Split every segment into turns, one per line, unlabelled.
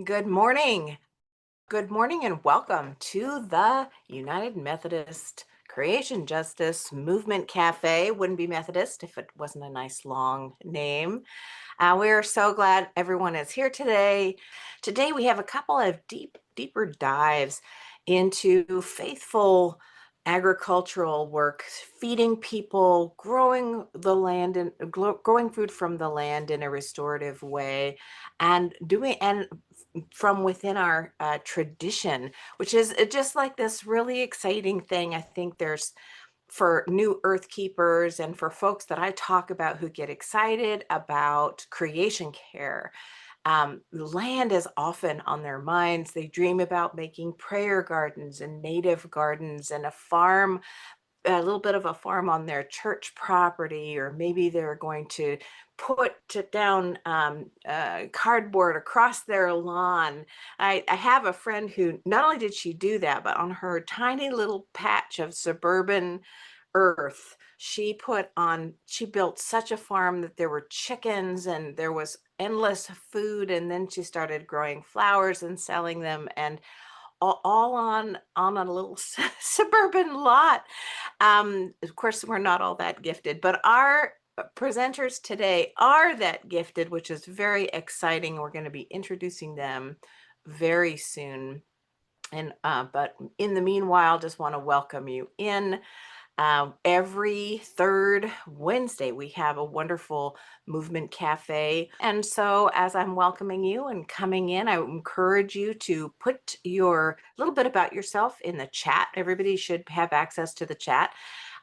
Good morning. Good morning and welcome to the United Methodist Creation Justice Movement Cafe. Wouldn't be Methodist if it wasn't a nice long name. We're so glad everyone is here today. Today we have a couple of deeper dives into faithful agricultural work, feeding people, growing the land and growing food from the land in a restorative way, and from within our tradition, which is just like this really exciting thing. I think there's for new earth keepers and for folks that I talk about who get excited about creation care. Land is often on their minds. They dream about making prayer gardens and native gardens and a little bit of a farm on their church property, or maybe they're going to put down cardboard across their lawn. I have a friend who not only did she do that, but on her tiny little patch of suburban earth, she built such a farm that there were chickens and there was endless food. And then she started growing flowers and selling them, and all on a little suburban lot. Of course, we're not all that gifted, but our presenters today are that gifted, which is very exciting. We're going to be introducing them very soon. And but in the meanwhile, just want to welcome you in. Every third Wednesday, we have a wonderful movement cafe. And so as I'm welcoming you and coming in, I encourage you to put your little bit about yourself in the chat. Everybody should have access to the chat.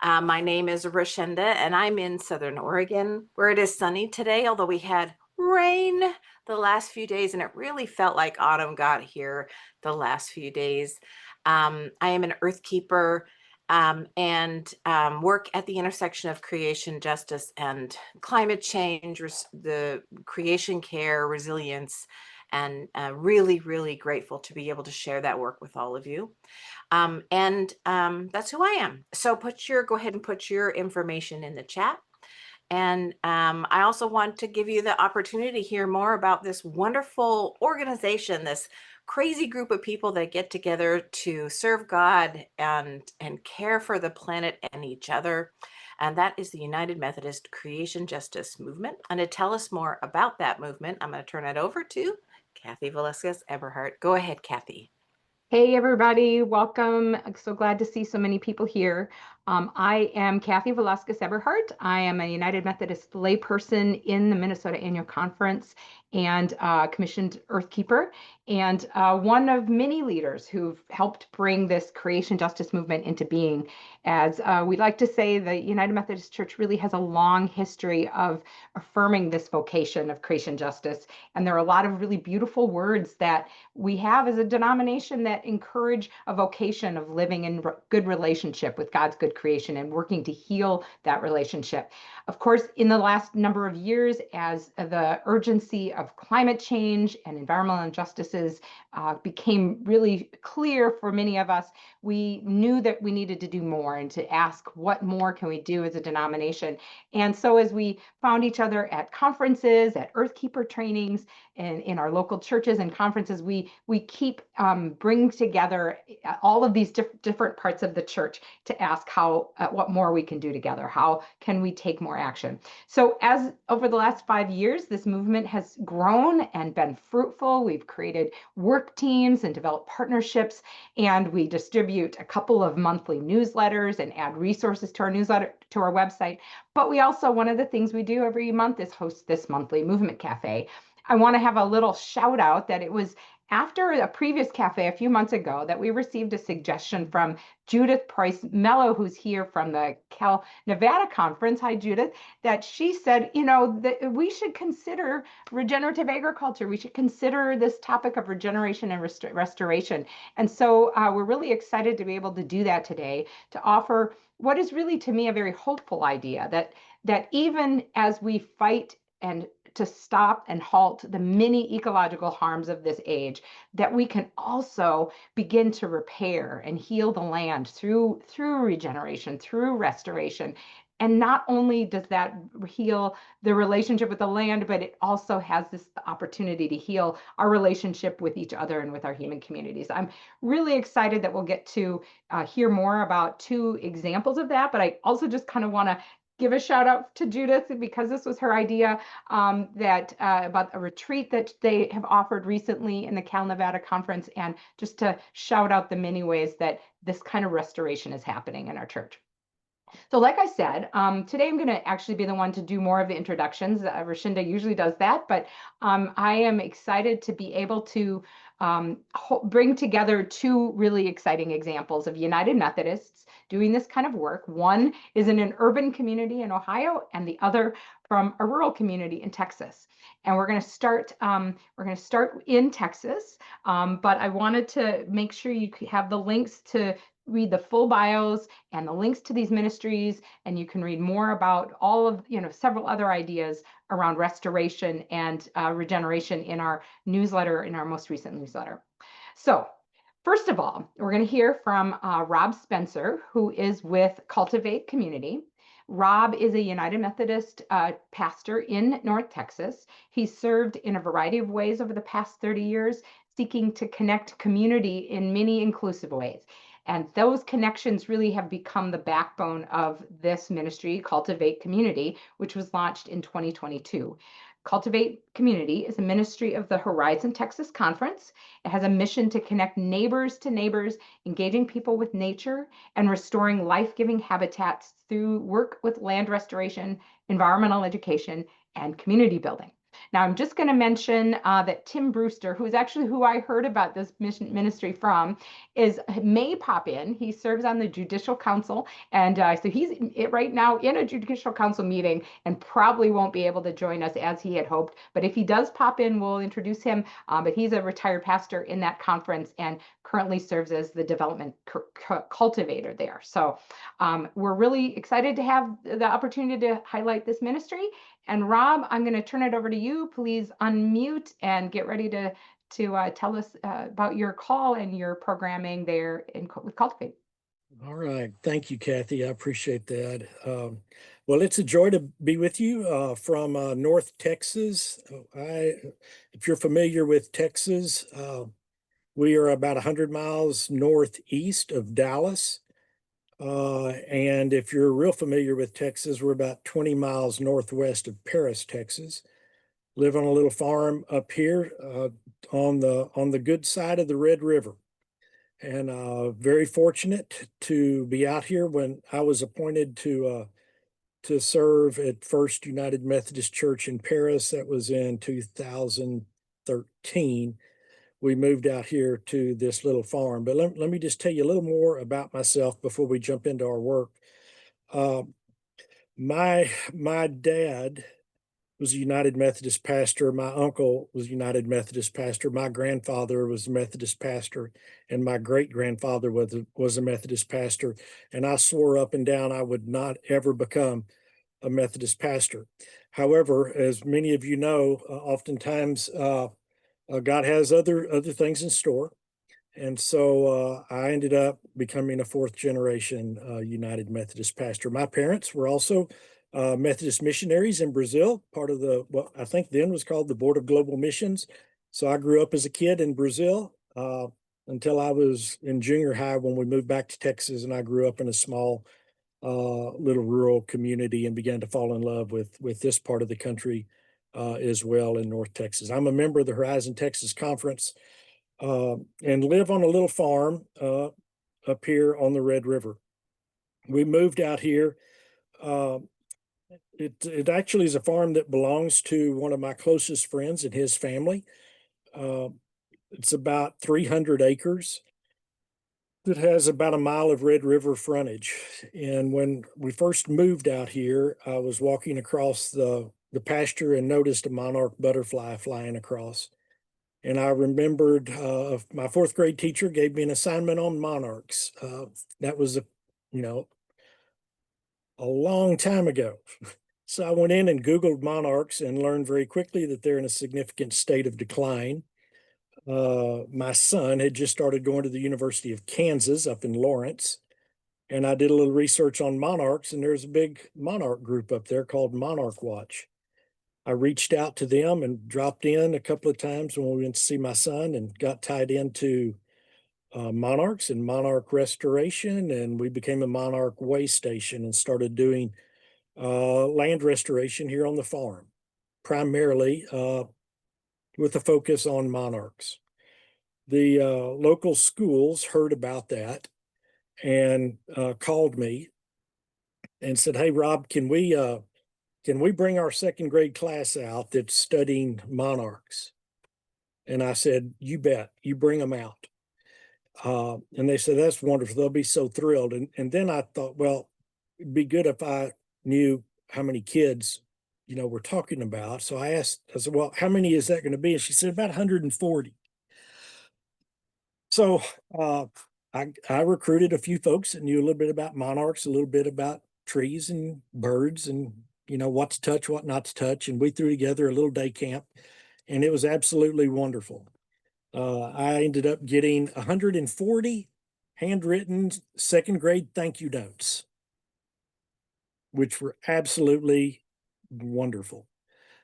My name is Rashenda, and I'm in Southern Oregon, where it is sunny today, although we had rain the last few days, and it really felt like autumn got here the last few days. I am an earth keeper and work at the intersection of creation justice and climate change, the creation care, resilience, and really, really grateful to be able to share that work with all of you. That's who I am. So go ahead and put your information in the chat. And I also want to give you the opportunity to hear more about this wonderful organization, this crazy group of people that get together to serve God and care for the planet and each other. And that is the United Methodist Creation Justice Movement. And to tell us more about that movement, I'm going to turn it over to Kathy Velasquez Eberhardt. Go ahead, Kathy.
Hey everybody, welcome. I'm so glad to see so many people here. I am Kathy Velasquez Eberhardt. I am a United Methodist layperson in the Minnesota Annual Conference and commissioned Earth Keeper, and one of many leaders who've helped bring this creation justice movement into being. As we like to say, the United Methodist Church really has a long history of affirming this vocation of creation justice, and there are a lot of really beautiful words that we have as a denomination that encourage a vocation of living in good relationship with God's good creation and working to heal that relationship. Of course, in the last number of years, as the urgency of climate change and environmental injustices became really clear for many of us, we knew that we needed to do more and to ask what more can we do as a denomination. And so as we found each other at conferences, at Earthkeeper trainings, and in our local churches and conferences, we keep bringing together all of these different parts of the church to ask what more we can do together. How can we take more action? So as over the last 5 years, this movement has grown and been fruitful. We've created work teams and developed partnerships, and we distribute a couple of monthly newsletters and add resources to our newsletter, to our website. But we also, one of the things we do every month is host this monthly movement cafe. I want to have a little shout out that it was after a previous cafe a few months ago that we received a suggestion from Judith Price Mello, who's here from the Cal Nevada conference. Hi, Judith. That she said, that we should consider regenerative agriculture. We should consider this topic of regeneration and restoration. And so we're really excited to be able to do that today, to offer what is really, to me, a very hopeful idea that even as we fight and to stop and halt the many ecological harms of this age, that we can also begin to repair and heal the land through regeneration, through restoration, And not only does that heal the relationship with the land, but it also has this opportunity to heal our relationship with each other and with our human communities. I'm really excited that we'll get to hear more about two examples of that, but I also just kind of want to give a shout out to Judith, because this was her idea, that about a retreat that they have offered recently in the Cal Nevada conference, and just to shout out the many ways that this kind of restoration is happening in our church. So like I said, today I'm going to actually be the one to do more of the introductions. Rashinda usually does that, but I am excited to be able to bring together two really exciting examples of United Methodists doing this kind of work. One is in an urban community in Ohio, and the other from a rural community in Texas. And we're going to start in Texas, but I wanted to make sure you have the links to read the full bios and the links to these ministries, and you can read more about all of, several other ideas around restoration and regeneration in our newsletter, in our most recent newsletter. So first of all, we're going to hear from Rob Spencer, who is with Cultiv8 Community. Rob is a United Methodist pastor in North Texas. He's served in a variety of ways over the past 30 years, seeking to connect community in many inclusive ways. And those connections really have become the backbone of this ministry, Cultiv8 Community, which was launched in 2022. Cultiv8 Community is a ministry of the Horizon Texas Conference. It has a mission to connect neighbors to neighbors, engaging people with nature, and restoring life-giving habitats through work with land restoration, environmental education, and community building. Now, I'm just going to mention that Tim Brewster, who is actually who I heard about this ministry from, may pop in. He serves on the Judicial Council, and so he's right now in a Judicial Council meeting and probably won't be able to join us as he had hoped. But if he does pop in, we'll introduce him. But he's a retired pastor in that conference and currently serves as the development cultivator there. So we're really excited to have the opportunity to highlight this ministry. And Rob, I'm going to turn it over to you. Please unmute and get ready to tell us about your call and your programming there with Cultiv8.
All right. Thank you, Kathy. I appreciate that. Well, it's a joy to be with you from North Texas. If you're familiar with Texas, we are about 100 miles northeast of Dallas. And if you're real familiar with Texas, we're about 20 miles northwest of Paris, Texas. Live on a little farm up here on the good side of the Red River. And very fortunate to be out here when I was appointed to serve at First United Methodist Church in Paris. That was in 2013. We moved out here to this little farm. But let me just tell you a little more about myself before we jump into our work. My dad was a United Methodist pastor. My uncle was a United Methodist pastor. My grandfather was a Methodist pastor, and my great-grandfather was a Methodist pastor. And I swore up and down I would not ever become a Methodist pastor. However, as many of you know, oftentimes God has other things in store. And so I ended up becoming a fourth generation United Methodist pastor. My parents were also Methodist missionaries in Brazil, part of what I think then was called the Board of Global Missions. So I grew up as a kid in Brazil until I was in junior high when we moved back to Texas, and I grew up in a small little rural community and began to fall in love with this part of the country as well in North Texas. I'm a member of the Horizon Texas Conference and live on a little farm up here on the Red River. We moved out here. It actually is a farm that belongs to one of my closest friends and his family. It's about 300 acres. It has about a mile of Red River frontage. And when we first moved out here, I was walking across the pasture and noticed a monarch butterfly flying across. And I remembered my fourth grade teacher gave me an assignment on monarchs. That was a long time ago. So I went in and Googled monarchs and learned very quickly that they're in a significant state of decline. My son had just started going to the University of Kansas up in Lawrence. and I did a little research on monarchs, and there's a big monarch group up there called Monarch Watch. I reached out to them and dropped in a couple of times when we went to see my son, and got tied into monarchs and monarch restoration, and we became a monarch way station and started doing land restoration here on the farm, primarily with a focus on monarchs. The local schools heard about that and called me and said, "Hey, Rob, can we bring our second grade class out that's studying monarchs?" And I said, "You bet, you bring them out." And they said, "That's wonderful. They'll be so thrilled." And then I thought, well, it'd be good if I knew how many kids, we're talking about. So I said, "Well, how many is that going to be?" And she said, "About 140. So I recruited a few folks that knew a little bit about monarchs, a little bit about trees and birds, and what to touch, what not to touch. And we threw together a little day camp, and it was absolutely wonderful. I ended up getting 140 handwritten second grade thank you notes, which were absolutely wonderful.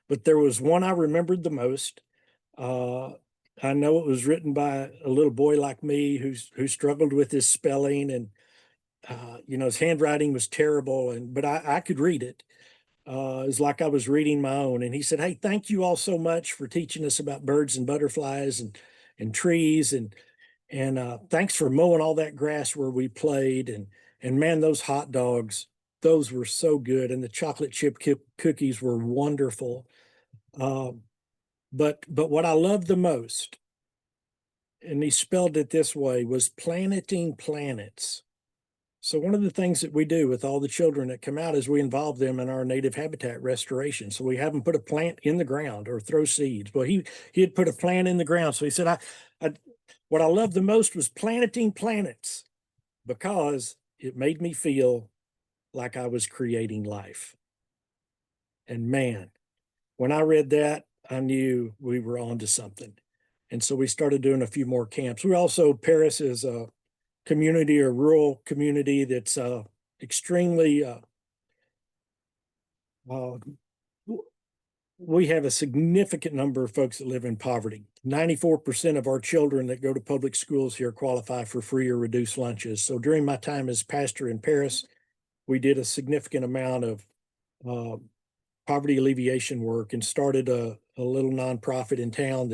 But there was one I remembered the most. I know it was written by a little boy like me who struggled with his spelling, and his handwriting was terrible, but I could read it. It was like I was reading my own. And he said, "Hey, thank you all so much for teaching us about birds and butterflies and trees, and thanks for mowing all that grass where we played, and man, those hot dogs, those were so good, and the chocolate chip cookies were wonderful." But what I loved the most, and he spelled it this way, was planting planets. So one of the things that we do with all the children that come out is we involve them in our native habitat restoration. So we have them put a plant in the ground or throw seeds. Well, he had put a plant in the ground. So he said, what I loved the most was planting planets, because it made me feel like I was creating life. And man, when I read that, I knew we were onto something. And so we started doing a few more camps. Paris is a community or rural community that's extremely, we have a significant number of folks that live in poverty. 94% of our children that go to public schools here qualify for free or reduced lunches. So during my time as pastor in Paris, we did a significant amount of poverty alleviation work, and started a little nonprofit in town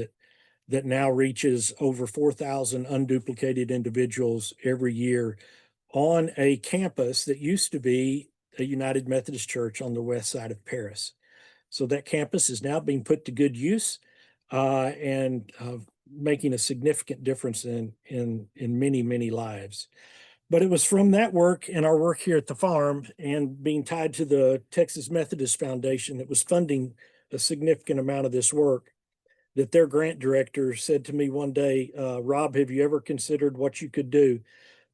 that now reaches over 4,000 unduplicated individuals every year on a campus that used to be a United Methodist Church on the west side of Paris. So that campus is now being put to good use, and making a significant difference in many, many lives. But it was from that work and our work here at the farm, and being tied to the Texas Methodist Foundation that was funding a significant amount of this work, that their grant director said to me one day, "Rob, have you ever considered what you could do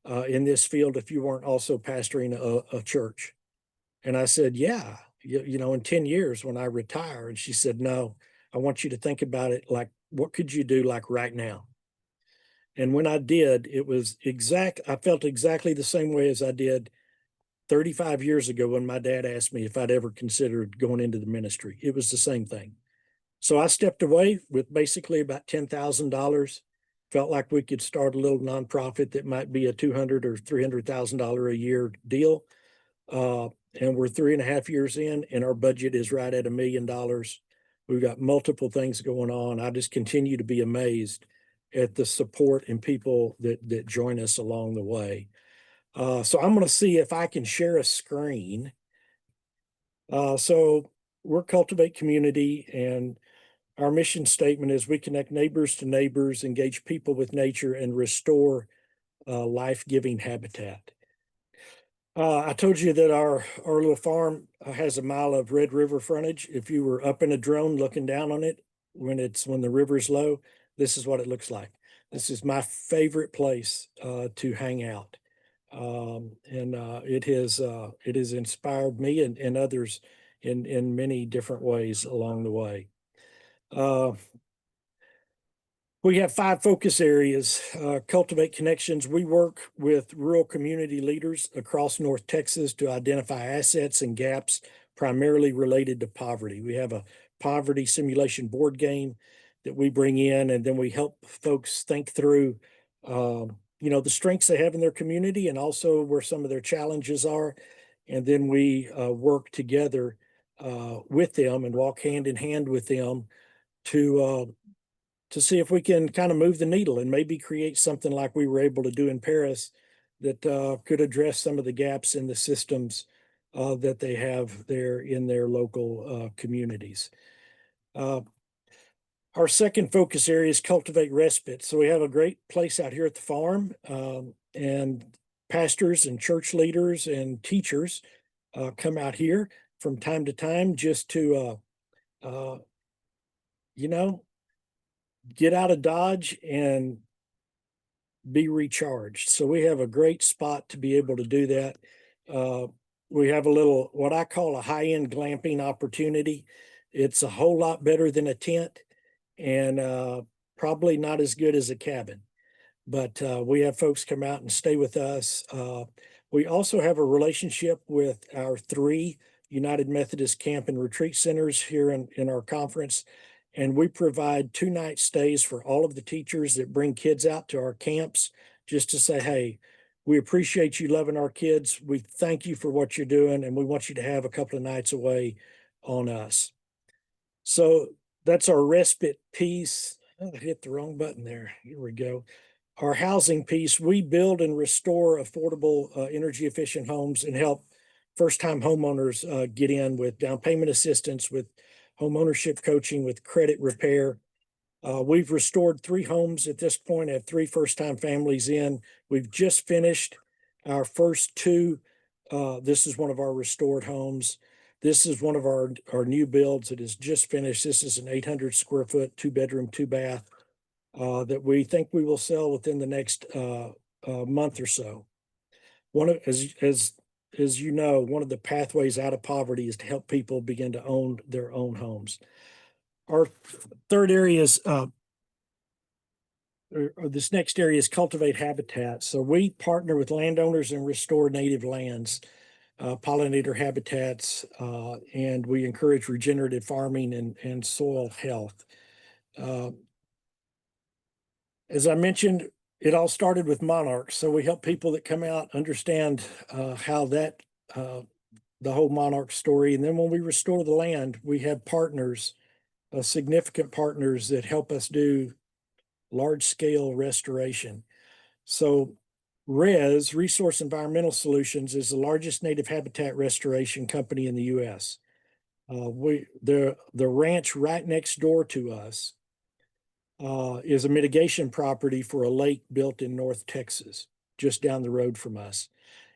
in this field if you weren't also pastoring a church?" And I said, "Yeah, in 10 years when I retire." And she said, "No, I want you to think about it like, what could you do like right now?" And when I did, I felt exactly the same way as I did 35 years ago when my dad asked me if I'd ever considered going into the ministry. It was the same thing. So I stepped away with basically about $10,000. Felt like we could start a little nonprofit that might be a $200,000 or $300,000 a year deal. And we're 3.5 years in, and our budget is right at $1 million. We've got multiple things going on. I just continue to be amazed at the support and people that join us along the way. So I'm going to see if I can share a screen. So we're Cultiv8 Community, and our mission statement is we connect neighbors to neighbors, engage people with nature, and restore life-giving habitat. I told you that our little farm has 1 mile of Red River frontage. If you were up in a drone looking down on it when the river's low, this is what it looks like. This is my favorite place to hang out. And it has inspired me and others in many different ways along the way. We have 5 focus areas. Cultivate Connections. We work with rural community leaders across North Texas to identify assets and gaps primarily related to poverty. We have a poverty simulation board game that we bring in, and then we help folks think through, the strengths they have in their community and also where some of their challenges are. And then we work together with them and walk hand in hand with them to see if we can kind of move the needle and maybe create something like we were able to do in Paris that could address some of the gaps in the systems that they have there in their local communities. Our second focus area is Cultivate Respite. So we have a great place out here at the farm, and pastors and church leaders and teachers come out here from time to time just to, get out of Dodge and be recharged. So we have a great spot to be able to do that. We have a little, what I call a high-end glamping opportunity. It's a whole lot better than a tent and probably not as good as a cabin. But we have folks come out and stay with us. We also have a relationship with our 3 United Methodist Camp and Retreat Centers here in our conference. And we provide 2-night stays for all of the teachers that bring kids out to our camps just to say, hey, we appreciate you loving our kids. We thank you for what you're doing, and we want you to have a couple of nights away on us. So that's our respite piece. Oh, I hit the wrong button there. Here we go. Our housing piece, we build and restore affordable energy efficient homes and help first-time homeowners get in with down payment assistance, with home ownership coaching, with credit repair. We've restored 3 homes at this point, have 3 first-time families in. We've just finished our first 2. This is one of our restored homes. This is one of our new builds that is just finished. This is an 800 square foot, 2-bedroom, 2-bath that we think we will sell within the next month or so. One of, as you know, one of the pathways out of poverty is to help people begin to own their own homes. Our third area is, or this next area is Cultivate Habitat. So we partner with landowners and restore native lands, pollinator habitats, and we encourage regenerative farming and soil health. As I mentioned, it all started with monarchs. So we help people that come out understand how that, the whole monarch story. And then when we restore the land, we have partners, significant partners that help us do large scale restoration. So Resource Environmental Solutions, is the largest native habitat restoration company in the U.S. The ranch right next door to us is a mitigation property for a lake built in North Texas, just down the road from us.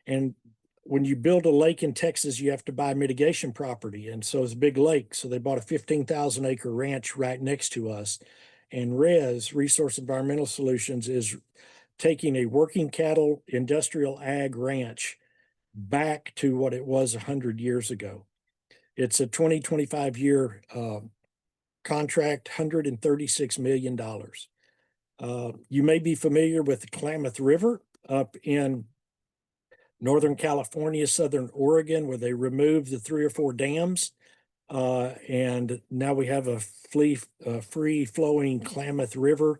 And when you build a lake in Texas, you have to buy mitigation property. And so it's a big lake. So they bought a 15,000 acre ranch right next to us. And Resource Environmental Solutions, is taking a working cattle industrial ag ranch back to what it was 100 years ago. It's a 25 year contract, $136 million. You may be familiar with the Klamath River up in Northern California, Southern Oregon, where they removed the 3 or 4 dams. And now we have a free flowing Klamath River.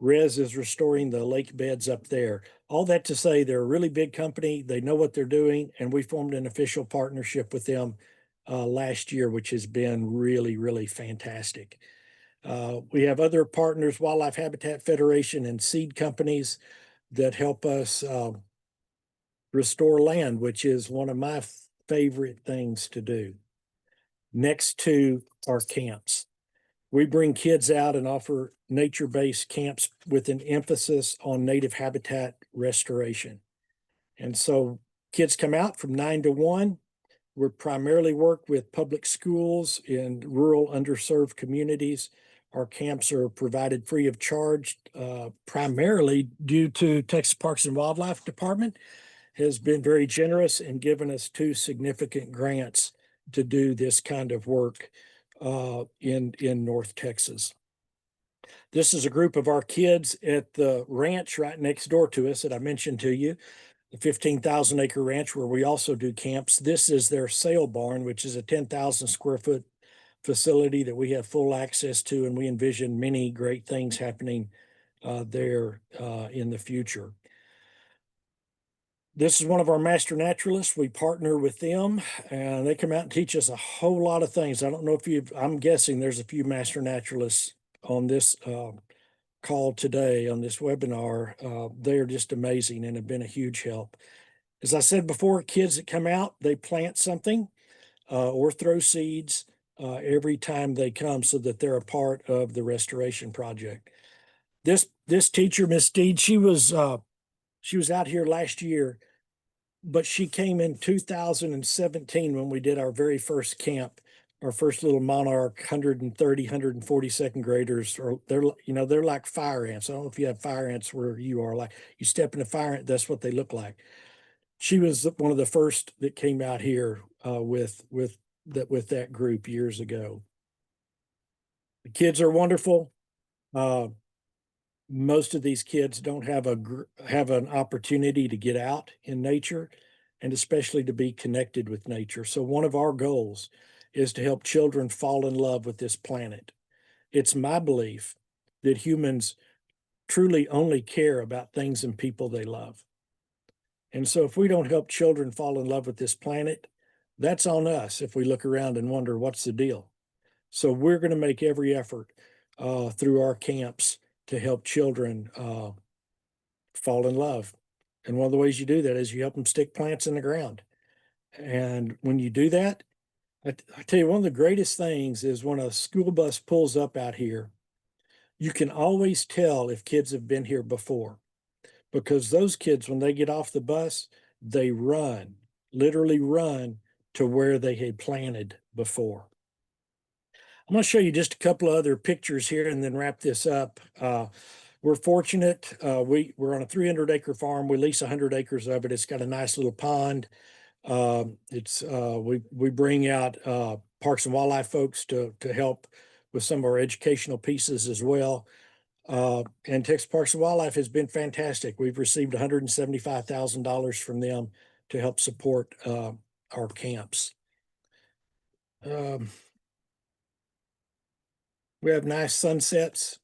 Is restoring the lake beds up there. All that to say, they're a really big company. They know what they're doing. And we formed an official partnership with them last year, which has been really, really fantastic. We have other partners, Wildlife Habitat Federation and seed companies, that help us restore land, which is one of my favorite things to do. Next to our camps, we bring kids out and offer nature-based camps with an emphasis on native habitat restoration. And so kids come out from 9 to 1. We primarily work with public schools in rural underserved communities. Our camps are provided free of charge, primarily due to Texas Parks and Wildlife Department has been very generous and given us 2 significant grants to do this kind of work in North Texas. This is a group of our kids at the ranch right next door to us that I mentioned to you, the 15,000 acre ranch where we also do camps. This is their sale barn, which is a 10,000 square foot facility that we have full access to, and we envision many great things happening there in the future. This is one of our master naturalists. We partner with them and they come out and teach us a whole lot of things. I don't know if I'm guessing there's a few master naturalists on this call today, on this webinar. They are just amazing and have been a huge help. As I said before, kids that come out, they plant something or throw seeds every time they come so that they're a part of the restoration project. This teacher, Miss Steed, she was out here last year, but she came in 2017 when we did our very first camp, our first little monarch, 130, 140 second graders, or they're like fire ants. I don't know if you have fire ants where you are. Like you step in a fire ant, that's what they look like. She was one of the first that came out here with that group years ago. The kids are wonderful. Most of these kids don't have an opportunity to get out in nature, and especially to be connected with nature. So one of our goals is to help children fall in love with this planet. It's my belief that humans truly only care about things and people they love. And so if we don't help children fall in love with this planet, that's on us if we look around and wonder what's the deal. So we're going to make every effort through our camps to help children fall in love. And one of the ways you do that is you help them stick plants in the ground. And when you do that, I tell you, one of the greatest things is when a school bus pulls up out here, you can always tell if kids have been here before, because those kids, when they get off the bus, they run, literally run to where they had planted before. I'm going to show you just a couple of other pictures here and then wrap this up. We're fortunate. We're on a 300-acre farm. We lease 100 acres of it. It's got a nice little pond. We bring out Parks and Wildlife folks to help with some of our educational pieces as well. And Texas Parks and Wildlife has been fantastic. We've received $175,000 from them to help support our camps. We have nice sunsets.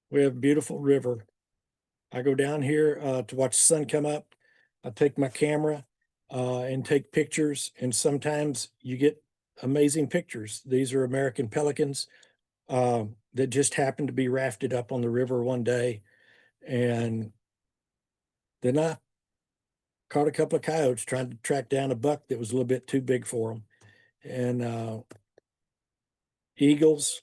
We have a beautiful river. I go down here to watch the sun come up. I take my camera and take pictures, and sometimes you get amazing pictures. These are American pelicans that just happened to be rafted up on the river one day, and then I caught a couple of coyotes trying to track down a buck that was a little bit too big for them. And eagles.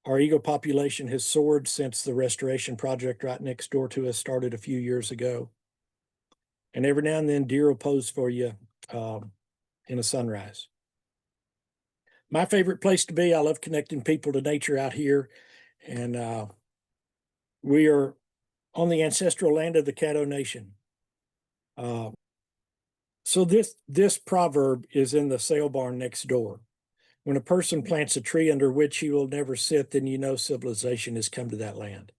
Our eagle population has soared since the restoration project right next door to us started a few years ago. And every now and then deer will pose for you in a sunrise. My favorite place to be. I love connecting people to nature out here. And we are on the ancestral land of the Caddo Nation. So this proverb is in the sale barn next door. When a person plants a tree under which he will never sit, then you know civilization has come to that land.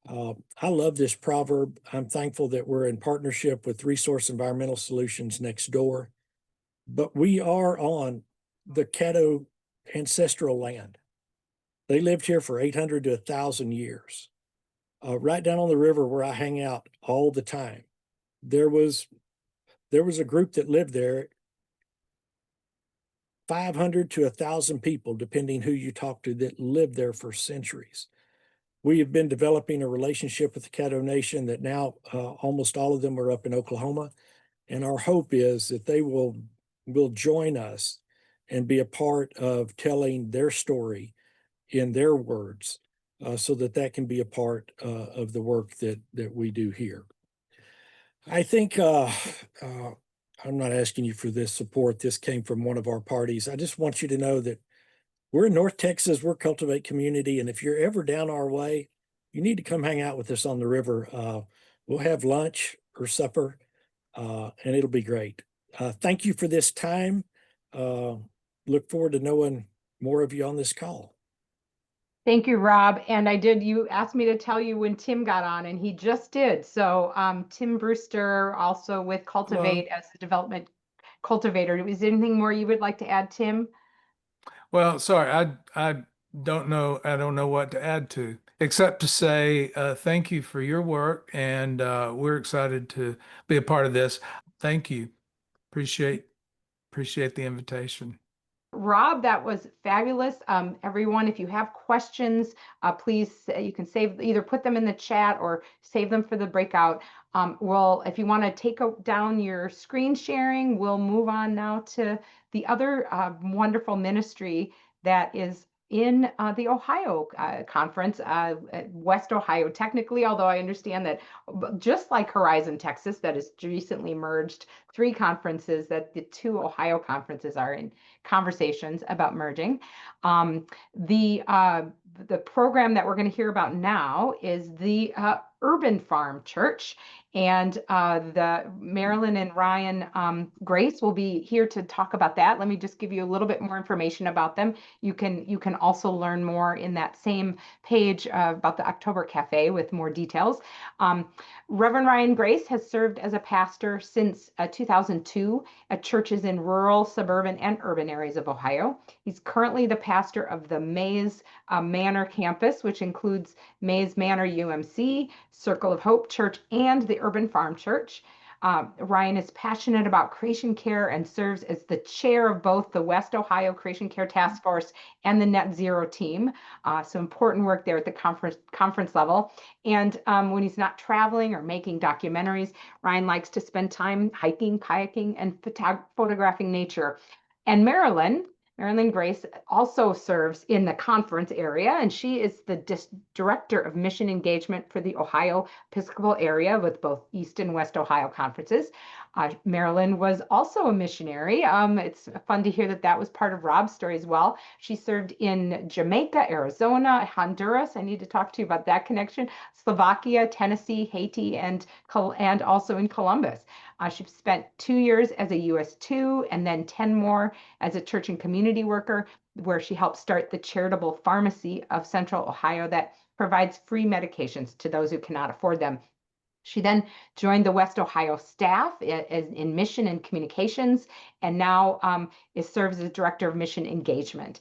I love this proverb. I'm thankful that we're in partnership with Resource Environmental Solutions next door, but we are on the Caddo ancestral land. They lived here for 800 to 1,000 years. Right down on the river where I hang out all the time, there was a group that lived there, 500 to 1,000 people, depending who you talk to, that lived there for centuries. We have been developing a relationship with the Caddo Nation that now almost all of them are up in Oklahoma. And our hope is that they will join us and be a part of telling their story in their words so that can be a part of the work that we do here. I think I'm not asking you for this support. This came from one of our parties. I just want you to know that we're in North Texas. We're Cultiv8 Community. And if you're ever down our way, you need to come hang out with us on the river. We'll have lunch or supper, and it'll be great. Thank you for this time. Look forward to knowing more of you on this call.
Thank you, Rob. And you asked me to tell you when Tim got on, and he just did. So Tim Brewster, also with Cultiv8 as the development cultivator. Is there anything more you would like to add, Tim?
Well, sorry, I don't know. I don't know what to add to, except to say thank you for your work, and we're excited to be a part of this. Thank you. Appreciate appreciate the invitation.
Rob, that was fabulous. Everyone, if you have questions, please, you can either put them in the chat or save them for the breakout. If you want to take down your screen sharing, we'll move on now to the other wonderful ministry that is in the Ohio conference, West Ohio, technically, although I understand that just like Horizon, Texas, that has recently merged 3 conferences, that the 2 Ohio conferences are in conversations about merging. The program that we're going to hear about now is the Urban Farm Church, and the Marilyn and Ryan Grace will be here to talk about that. Let me just give you a little bit more information about them. You can also learn more in that same page about the October Cafe with more details. Reverend Ryan Grace has served as a pastor since 2002 at churches in rural, suburban, and urban areas of Ohio. He's currently the pastor of the Mays Manor campus, which includes Mays Manor UMC, Circle of Hope Church, and the Urban Farm Church. Ryan is passionate about creation care and serves as the chair of both the West Ohio Creation Care Task Force and the Net Zero team. So important work there at the conference level. And when he's not traveling or making documentaries, Ryan likes to spend time hiking, kayaking, and photographing nature. And Marilyn Grace also serves in the conference area, and she is the Director of Mission Engagement for the Ohio Episcopal area with both East and West Ohio conferences. Marilyn was also a missionary. It's fun to hear that was part of Rob's story as well. She served in Jamaica, Arizona, Honduras. I need to talk to you about that connection. Slovakia, Tennessee, Haiti, and also in Columbus. She spent 2 years as a US2 and then 10 more as a church and community worker, where she helped start the charitable pharmacy of Central Ohio that provides free medications to those who cannot afford them. She then joined the West Ohio staff in mission and communications, and now serves as Director of Mission Engagement.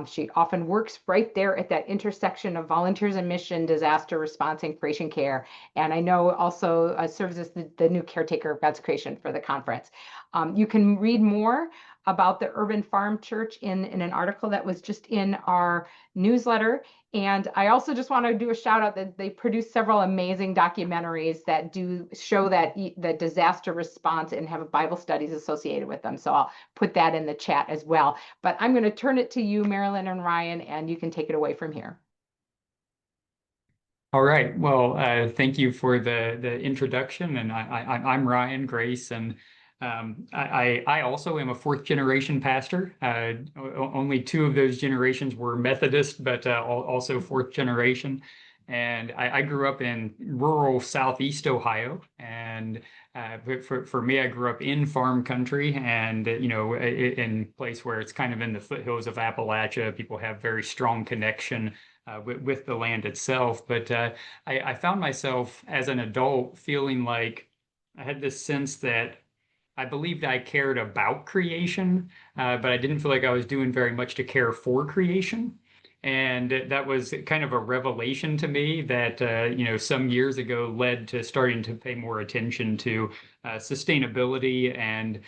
She often works right there at that intersection of volunteers and mission, disaster response, and creation care. And I know also serves as the new caretaker of God's creation for the conference. You can read more about the Urban Farm Church in an article that was just in our newsletter. And I also just want to do a shout out that they produce several amazing documentaries that do show that the disaster response and have Bible studies associated with them. So I'll put that in the chat as well. But I'm going to turn it to you, Marilyn and Ryan, and you can take it away from here.
All right. Well, thank you for the introduction. And I'm Ryan Grace, and I also am a 4th generation pastor. Only 2 of those generations were Methodist, but also 4th generation. And I grew up in rural Southeast Ohio, and for me, I grew up in farm country, and in a place where it's kind of in the foothills of Appalachia. People have very strong connection with the land itself. But I found myself as an adult feeling like I had this sense that I believed I cared about creation, but I didn't feel like I was doing very much to care for creation. And that was kind of a revelation to me that, some years ago led to starting to pay more attention to sustainability and,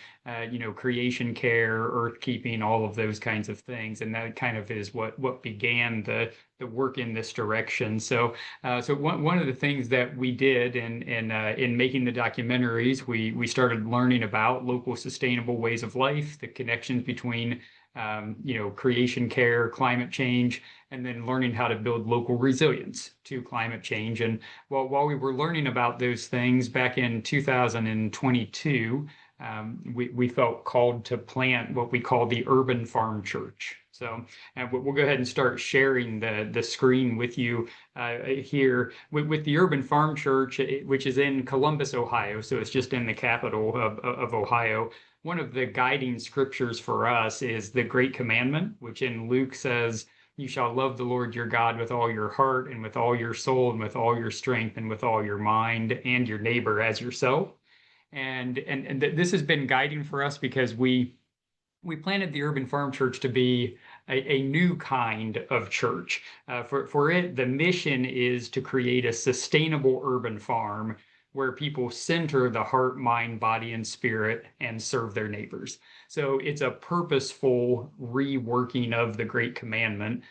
creation care, earth keeping, all of those kinds of things. And that kind of is what began the work in this direction. So one of the things that we did in making the documentaries, we started learning about local sustainable ways of life, the connections between creation care, climate change, and then learning how to build local resilience to climate change. And while we were learning about those things back in 2022, we felt called to plant what we call the Urban Farm Church. So we'll go ahead and start sharing the screen with you here with the Urban Farm Church, which is in Columbus, Ohio. So it's just in the capital of Ohio. One of the guiding scriptures for us is the Great Commandment, which in Luke says, you shall love the Lord your God with all your heart and with all your soul and with all your strength and with all your mind, and your neighbor as yourself. And this has been guiding for us because we planted the Urban Farm Church to be a new kind of church. For it, the mission is to create a sustainable urban farm where people center the heart, mind, body, and spirit and serve their neighbors. So it's a purposeful reworking of the Great Commandment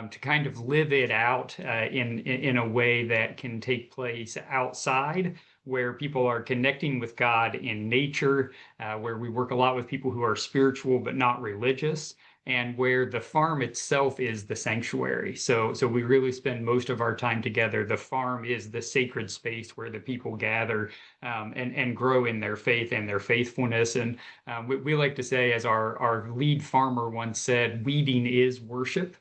to kind of live it out in a way that can take place outside, where people are connecting with God in nature, where we work a lot with people who are spiritual but not religious, and where the farm itself is the sanctuary. So we really spend most of our time together. The farm is the sacred space where the people gather and grow in their faith and their faithfulness. And we like to say, as our lead farmer once said, weeding is worship.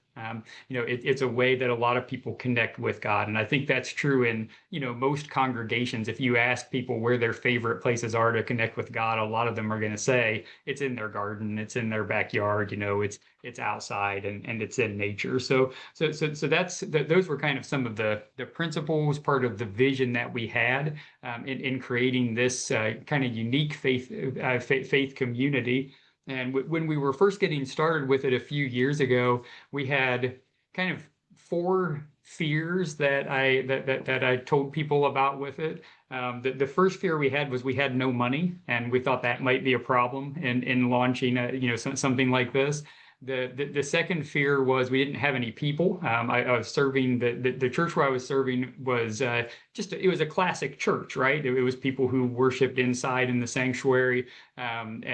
It's a way that a lot of people connect with God. And I think that's true in, most congregations. If you ask people where their favorite places are to connect with God, a lot of them are going to say it's in their garden, it's in their backyard, it's outside and it's in nature. So those were kind of some of the principles, part of the vision that we had in creating this kind of unique faith community. And when we were first getting started with it a few years ago, we had kind of 4 fears that I told people about with it. The first fear we had was we had no money, and we thought that might be a problem in launching something like this. The second fear was we didn't have any people. I was serving the church where I was serving was it was a classic church, right? It was people who worshiped inside in the sanctuary, and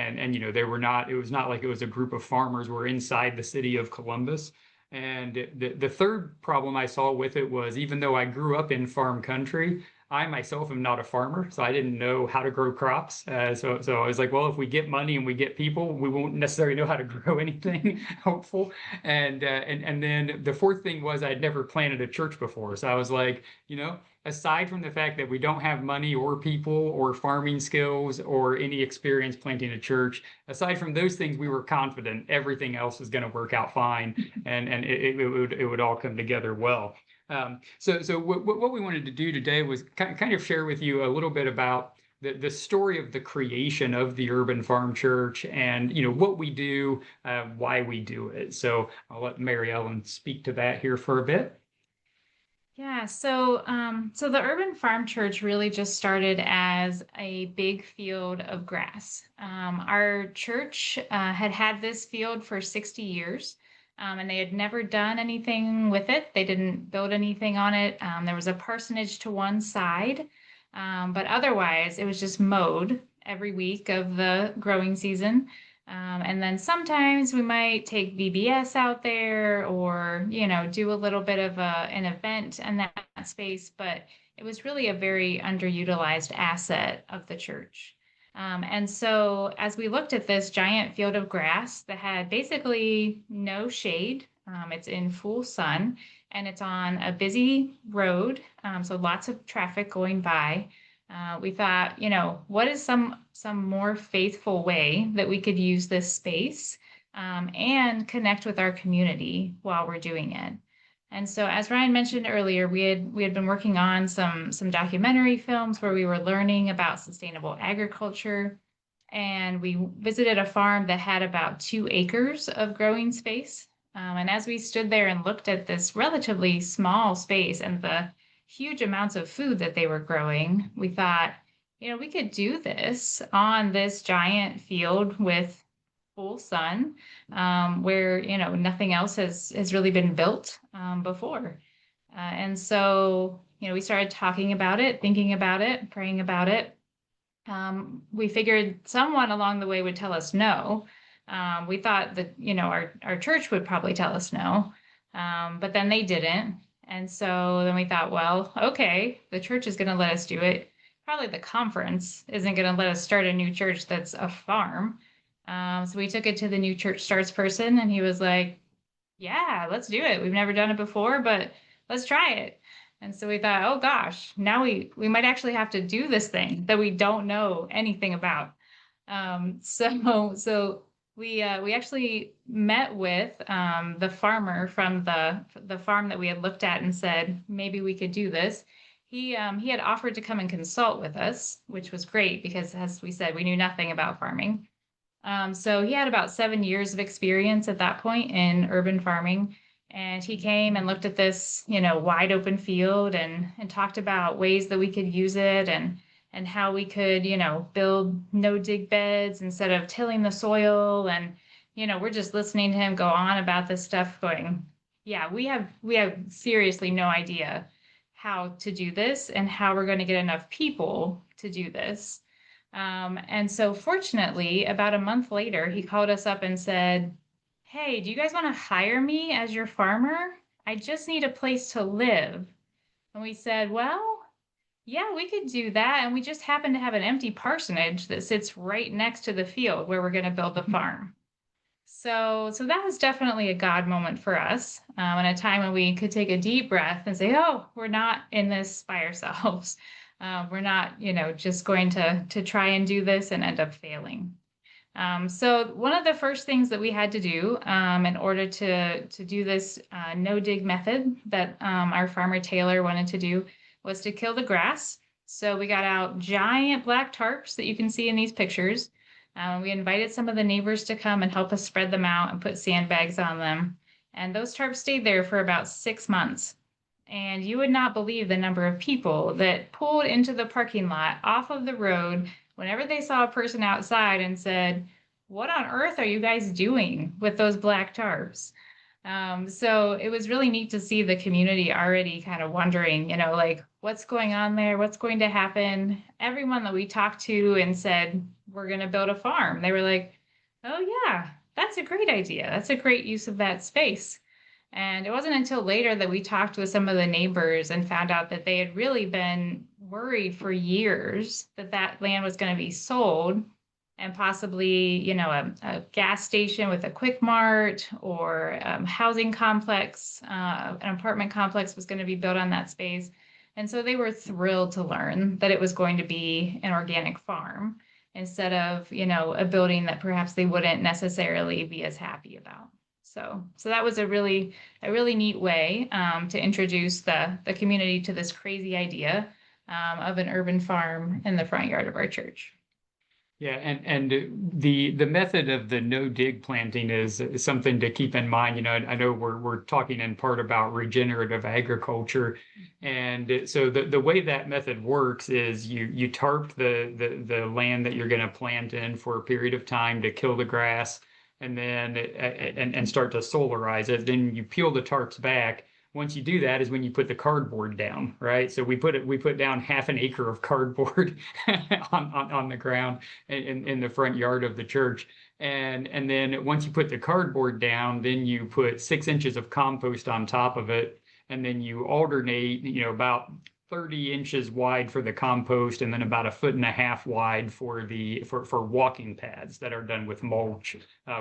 they were not. It was not like it was a group of farmers who were inside the city of Columbus. And the third problem I saw with it was, even though I grew up in farm country, I myself am not a farmer, so I didn't know how to grow crops. So I was like, well, if we get money and we get people, we won't necessarily know how to grow anything hopeful. And then the fourth thing was I'd never planted a church before. So I was like, aside from the fact that we don't have money or people or farming skills or any experience planting a church, aside from those things, we were confident everything else was going to work out fine, and it would all come together well. So what we wanted to do today was kind of share with you a little bit about the story of the creation of the Urban Farm Church, and what we do, why we do it. So I'll let Mary Ellen speak to that here for a bit.
Yeah, so the Urban Farm Church really just started as a big field of grass. Our church had this field for 60 years. And they had never done anything with it. They didn't build anything on it. There was a parsonage to one side, but otherwise it was just mowed every week of the growing season. And then sometimes we might take VBS out there or, do a little bit of an event in that space, but it was really a very underutilized asset of the church. And so as we looked at this giant field of grass that had basically no shade, it's in full sun, and it's on a busy road, so lots of traffic going by. We thought, what is some more faithful way that we could use this space and connect with our community while we're doing it? And so, as Ryan mentioned earlier, we had been working on some documentary films where we were learning about sustainable agriculture, and we visited a farm that had about 2 acres of growing space. And as we stood there and looked at this relatively small space and the huge amounts of food that they were growing, we thought, we could do this on this giant field with full sun, where nothing else has really been built before. And so we started talking about it, thinking about it, praying about it. We figured someone along the way would tell us no. We thought that our church would probably tell us no, but then they didn't. And so then we thought, well, okay, the church is going to let us do it. Probably the conference isn't going to let us start a new church that's a farm. So we took it to the new church starts person, and he was like, yeah, let's do it. We've never done it before, but let's try it. And so we thought, oh gosh, now we might actually have to do this thing that we don't know anything about. So we actually met with the farmer from the farm that we had looked at and said maybe we could do this. He had offered to come and consult with us, which was great because, as we said, we knew nothing about farming. So he had about 7 years of experience at that point in urban farming. And he came and looked at this, wide open field and talked about ways that we could use it and how we could, build no dig beds instead of tilling the soil. And, we're just listening to him go on about this stuff going, yeah, we have seriously no idea how to do this and how we're going to get enough people to do this. And so fortunately, about a month later, he called us up and said, hey, do you guys want to hire me as your farmer? I just need a place to live. And we said, well, yeah, we could do that. And we just happen to have an empty parsonage that sits right next to the field where we're going to build the farm. So that was definitely a God moment for us, and a time when we could take a deep breath and say, oh, we're not in this by ourselves. We're not, just going to try and do this and end up failing. So one of the first things that we had to do in order to do this no dig method that our farmer Taylor wanted to do was to kill the grass. So we got out giant black tarps that you can see in these pictures. We invited some of the neighbors to come and help us spread them out and put sandbags on them. And those tarps stayed there for about 6 months. And you would not believe the number of people that pulled into the parking lot off of the road whenever they saw a person outside and said, what on earth are you guys doing with those black tarps? So it was really neat to see the community already kind of wondering, like, what's going on there? What's going to happen? Everyone that we talked to and said, we're going to build a farm, they were like, oh yeah, that's a great idea. That's a great use of that space. And it wasn't until later that we talked with some of the neighbors and found out that they had really been worried for years that that land was going to be sold and possibly, a gas station with a quick mart or housing complex, an apartment complex was going to be built on that space. And so they were thrilled to learn that it was going to be an organic farm instead of, a building that perhaps they wouldn't necessarily be as happy about. So that was a really neat way to introduce the community to this crazy idea of an urban farm in the front yard of our church.
Yeah, and the method of the no dig planting is something to keep in mind. I know we're talking in part about regenerative agriculture, and so the way that method works is you tarp the land that you're going to plant in for a period of time to kill the grass, and then and start to solarize it. Then you peel the tarps back. Once you do that is when you put the cardboard down, right? So we put down half an acre of cardboard on the ground in the front yard of the church. And then once you put the cardboard down, then you put 6 inches of compost on top of it. And then you alternate, about 30 inches wide for the compost and then about 1.5 feet wide for walking pads that are done with mulch,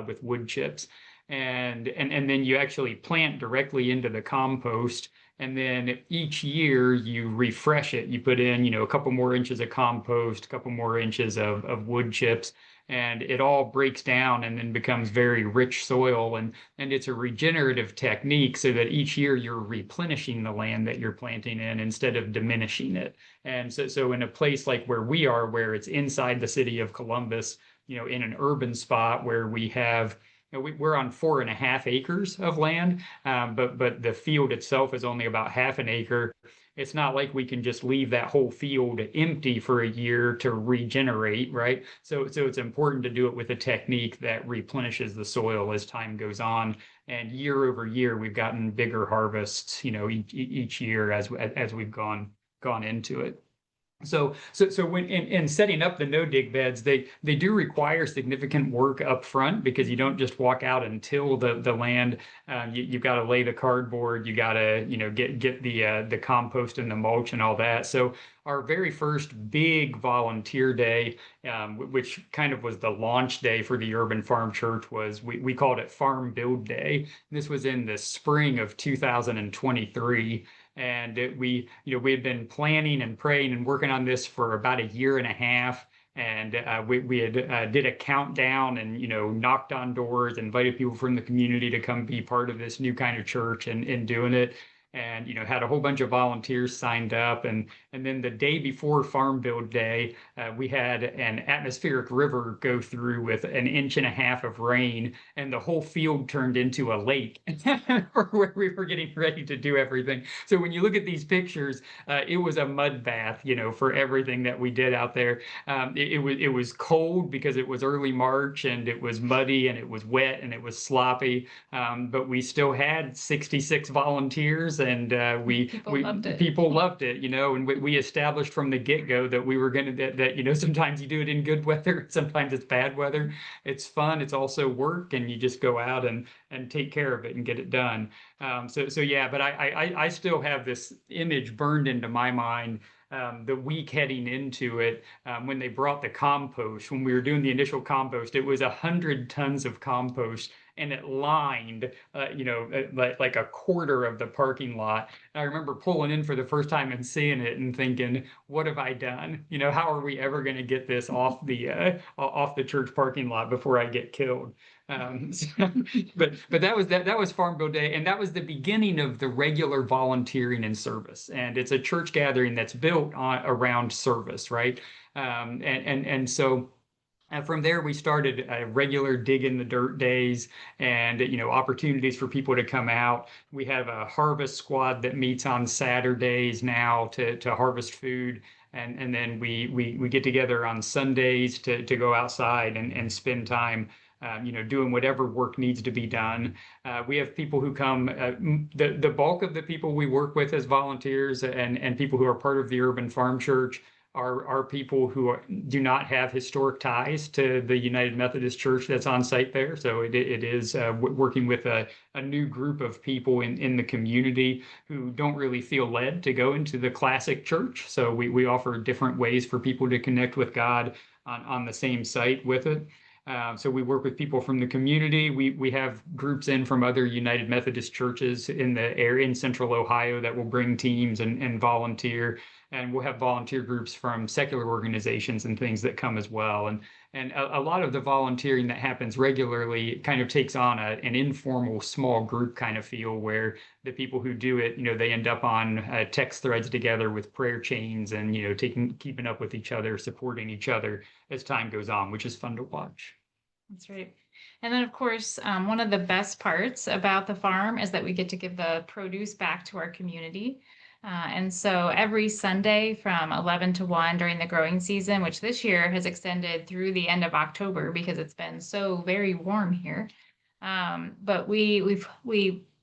with wood chips. And then you actually plant directly into the compost. And then each year you refresh it. You put in, a couple more inches of compost, a couple more inches of wood chips, and it all breaks down and then becomes very rich soil. And it's a regenerative technique so that each year you're replenishing the land that you're planting in instead of diminishing it. And so in a place like where we are, where it's inside the city of Columbus, in an urban spot where we have we're on 4.5 acres of land, but the field itself is only about half an acre. It's not like we can just leave that whole field empty for a year to regenerate, right? So it's important to do it with a technique that replenishes the soil as time goes on. And year over year, we've gotten bigger harvests, each year as we've gone into it. So when in setting up the no dig beds, they do require significant work up front because you don't just walk out and till the land. You've got to lay the cardboard, you got to get the compost and the mulch and all that. So our very first big volunteer day, which kind of was the launch day for the Urban Farm Church, was we called it Farm Build Day. This was in the spring of 2023. And we had been planning and praying and working on this for about 1.5 years. And we had did a countdown and, knocked on doors, invited people from the community to come be part of this new kind of church and doing it. And, had a whole bunch of volunteers signed up. And then the day before Farm Build Day, we had an atmospheric river go through with 1.5 inches of rain, and the whole field turned into a lake where we were getting ready to do everything. So when you look at these pictures, it was a mud bath, for everything that we did out there. It was cold because it was early March, and it was muddy and it was wet and it was sloppy. But we still had 66 volunteers, and people loved it, and we established from the get-go that we were going to, that sometimes you do it in good weather, sometimes it's bad weather. It's fun, it's also work, and you just go out and take care of it and get it done. So yeah, but I still have this image burned into my mind. The week heading into it, when they brought the compost, when we were doing the initial compost, it was 100 tons of compost, and it lined, like a quarter of the parking lot. And I remember pulling in for the first time and seeing it and thinking, what have I done? How are we ever going to get this off the church parking lot before I get killed? But that was Farm Build Day, and that was the beginning of the regular volunteering and service. And it's a church gathering that's built around service, right? And so from there, we started regular dig in the dirt days, and opportunities for people to come out. We have a harvest squad that meets on Saturdays now to harvest food. And then we get together on Sundays to go outside and spend time doing whatever work needs to be done. We have people who come, the bulk of the people we work with as volunteers and people who are part of the Urban Farm Church are people who do not have historic ties to the United Methodist Church that's on site there. So it is working with a new group of people in the community who don't really feel led to go into the classic church. So we offer different ways for people to connect with God on the same site with it. So we work with people from the community. We have groups in from other United Methodist churches in the area in Central Ohio that will bring teams and volunteer. And we'll have volunteer groups from secular organizations and things that come as well. And a lot of the volunteering that happens regularly kind of takes on an informal small group kind of feel, where the people who do it, they end up on text threads together with prayer chains and, keeping up with each other, supporting each other as time goes on, which is fun to watch.
That's right. And then, of course, one of the best parts about the farm is that we get to give the produce back to our community. And so every Sunday from 11 to 1 during the growing season, which this year has extended through the end of October because it's been so very warm here. But we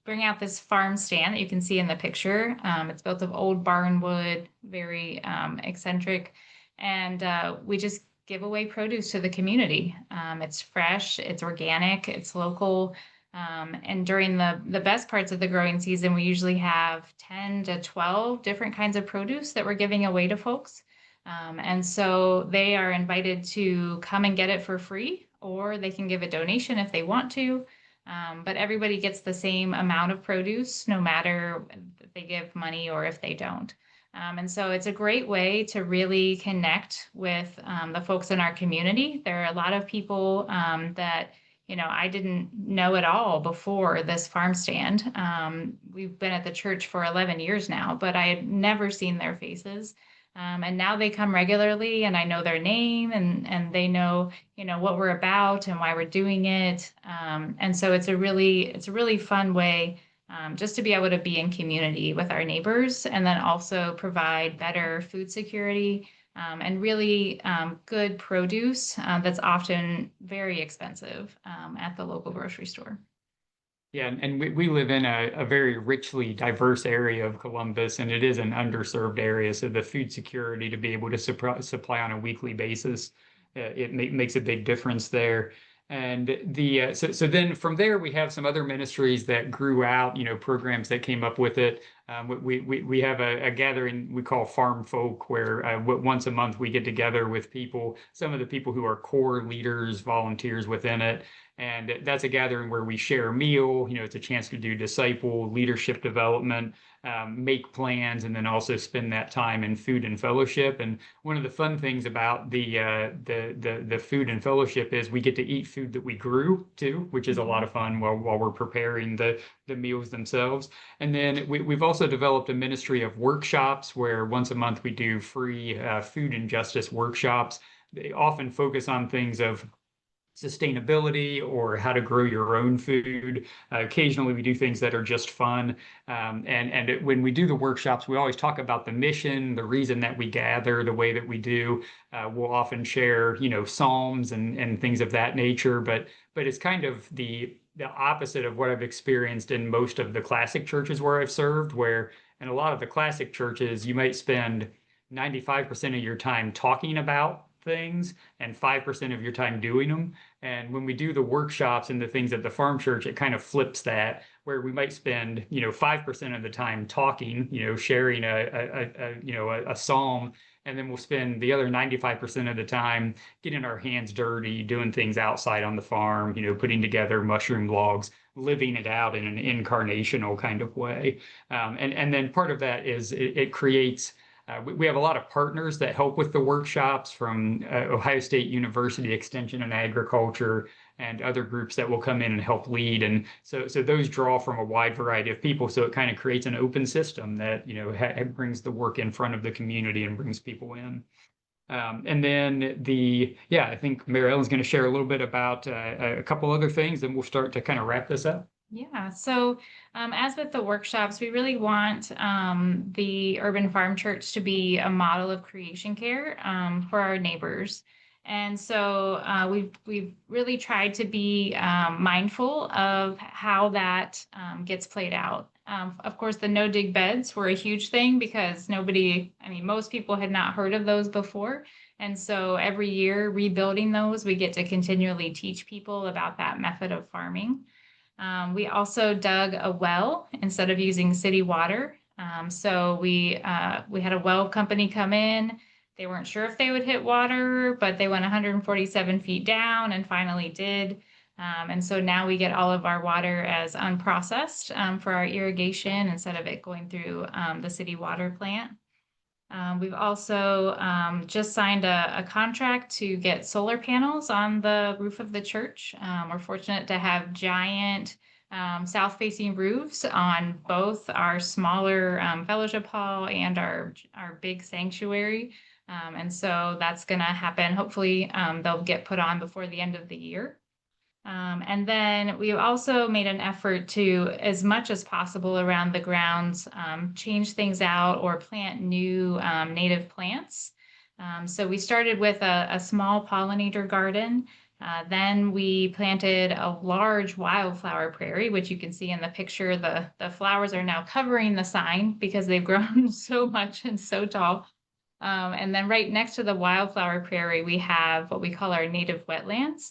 bring out this farm stand that you can see in the picture. It's built of old barn wood, very eccentric, and we just give away produce to the community. It's fresh, it's organic, it's local. And during the best parts of the growing season, we usually have 10 to 12 different kinds of produce that we're giving away to folks. And so they are invited to come and get it for free, or they can give a donation if they want to. But everybody gets the same amount of produce, no matter if they give money or if they don't. And so it's a great way to really connect with the folks in our community. There are a lot of people that I didn't know at all before this farm stand. We've been at the church for 11 years now, but I had never seen their faces. And now they come regularly, and I know their name, and they know, what we're about and why we're doing it. And so it's a really fun way just to be able to be in community with our neighbors, and then also provide better food security and really good produce that's often very expensive at the local grocery store.
Yeah, and we live in a very richly diverse area of Columbus, and it is an underserved area. So the food security to be able to supply on a weekly basis, it makes a big difference there. And so then from there, we have some other ministries that grew out, programs that came up with it. We have a gathering we call Farm Folk, where once a month we get together with people, some of the people who are core leaders, volunteers within it. And that's a gathering where we share a meal. It's a chance to do disciple leadership development, make plans, and then also spend that time in food and fellowship. And one of the fun things about the food and fellowship is we get to eat food that we grew too, which is a lot of fun while we're preparing the meals themselves. And then we've also developed a ministry of workshops where once a month we do free food and justice workshops. They often focus on things of sustainability or how to grow your own food. Occasionally we do things that are just fun. When we do the workshops, we always talk about the mission, the reason that we gather the way that we do. We'll often share, psalms and things of that nature, but it's kind of the opposite of what I've experienced in most of the classic churches where I've served, where in a lot of the classic churches, you might spend 95% of your time talking about things and 5% of your time doing them. And when we do the workshops and the things at the farm church, it kind of flips that, where we might spend 5% of the time talking, sharing a psalm, and then we'll spend the other 95% of the time getting our hands dirty, doing things outside on the farm, putting together mushroom logs, living it out in an incarnational kind of way. And then part of that is it creates we have a lot of partners that help with the workshops, from Ohio State University Extension and Agriculture and other groups that will come in and help lead. And so those draw from a wide variety of people. So it kind of creates an open system that, brings the work in front of the community and brings people in. And then I think Mary Ellen's going to share a little bit about a couple other things, and we'll start to kind of wrap this up.
Yeah, so as with the workshops, we really want the Urban Farm Church to be a model of creation care for our neighbors. And so we've really tried to be mindful of how that gets played out. Of course, the no-dig beds were a huge thing because most people had not heard of those before. And so every year rebuilding those, we get to continually teach people about that method of farming. We also dug a well instead of using city water. So we had a well company come in. They weren't sure if they would hit water, but they went 147 feet down and finally did. And so now we get all of our water as unprocessed for our irrigation instead of it going through the city water plant. We've also just signed a contract to get solar panels on the roof of the church. We're fortunate to have giant south-facing roofs on both our smaller fellowship hall and our big sanctuary. And so that's going to happen. Hopefully they'll get put on before the end of the year. And then we've also made an effort to, as much as possible around the grounds, change things out or plant new native plants. So we started with a small pollinator garden. Then we planted a large wildflower prairie, which you can see in the picture. The flowers are now covering the sign because they've grown so much and so tall. And then right next to the wildflower prairie, we have what we call our native wetlands.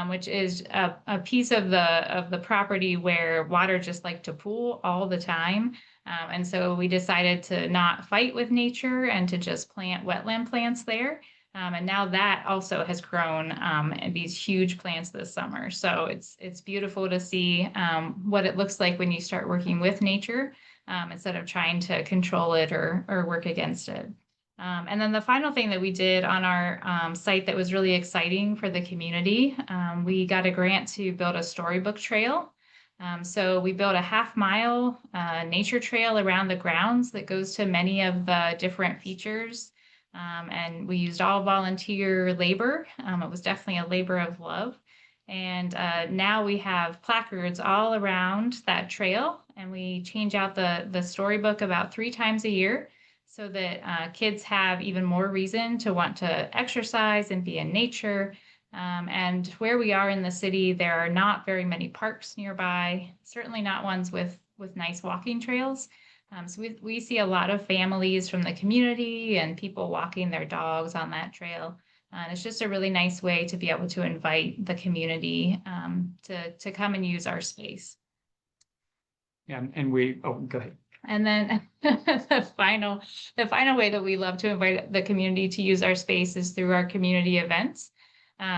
Which is a piece of the property where water just like to pool all the time. And so we decided to not fight with nature and to just plant wetland plants there. And now that also has grown these huge plants this summer. So it's beautiful to see what it looks like when you start working with nature instead of trying to control it or work against it. And then the final thing that we did on our site that was really exciting for the community, we got a grant to build a storybook trail. So we built a half-mile nature trail around the grounds that goes to many of the different features. And we used all volunteer labor. It was definitely a labor of love. And now we have placards all around that trail, and we change out the storybook about 3 times a year, so that kids have even more reason to want to exercise and be in nature. And where we are in the city, there are not very many parks nearby, certainly not ones with nice walking trails. So we see a lot of families from the community and people walking their dogs on that trail. And it's just a really nice way to be able to invite the community to come and use our space.
Yeah, and go ahead.
And then the final way that we love to invite the community to use our space is through our community events.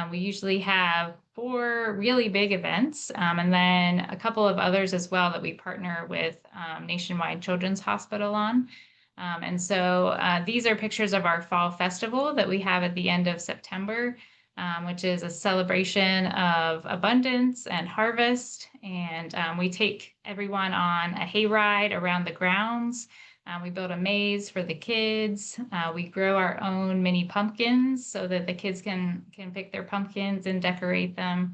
We usually have 4 really big events, and then a couple of others as well that we partner with Nationwide Children's Hospital on. And so these are pictures of our fall festival that we have at the end of September, which is a celebration of abundance and harvest. And we take everyone on a hayride around the grounds. We build a maze for the kids. We grow our own mini pumpkins so that the kids can pick their pumpkins and decorate them.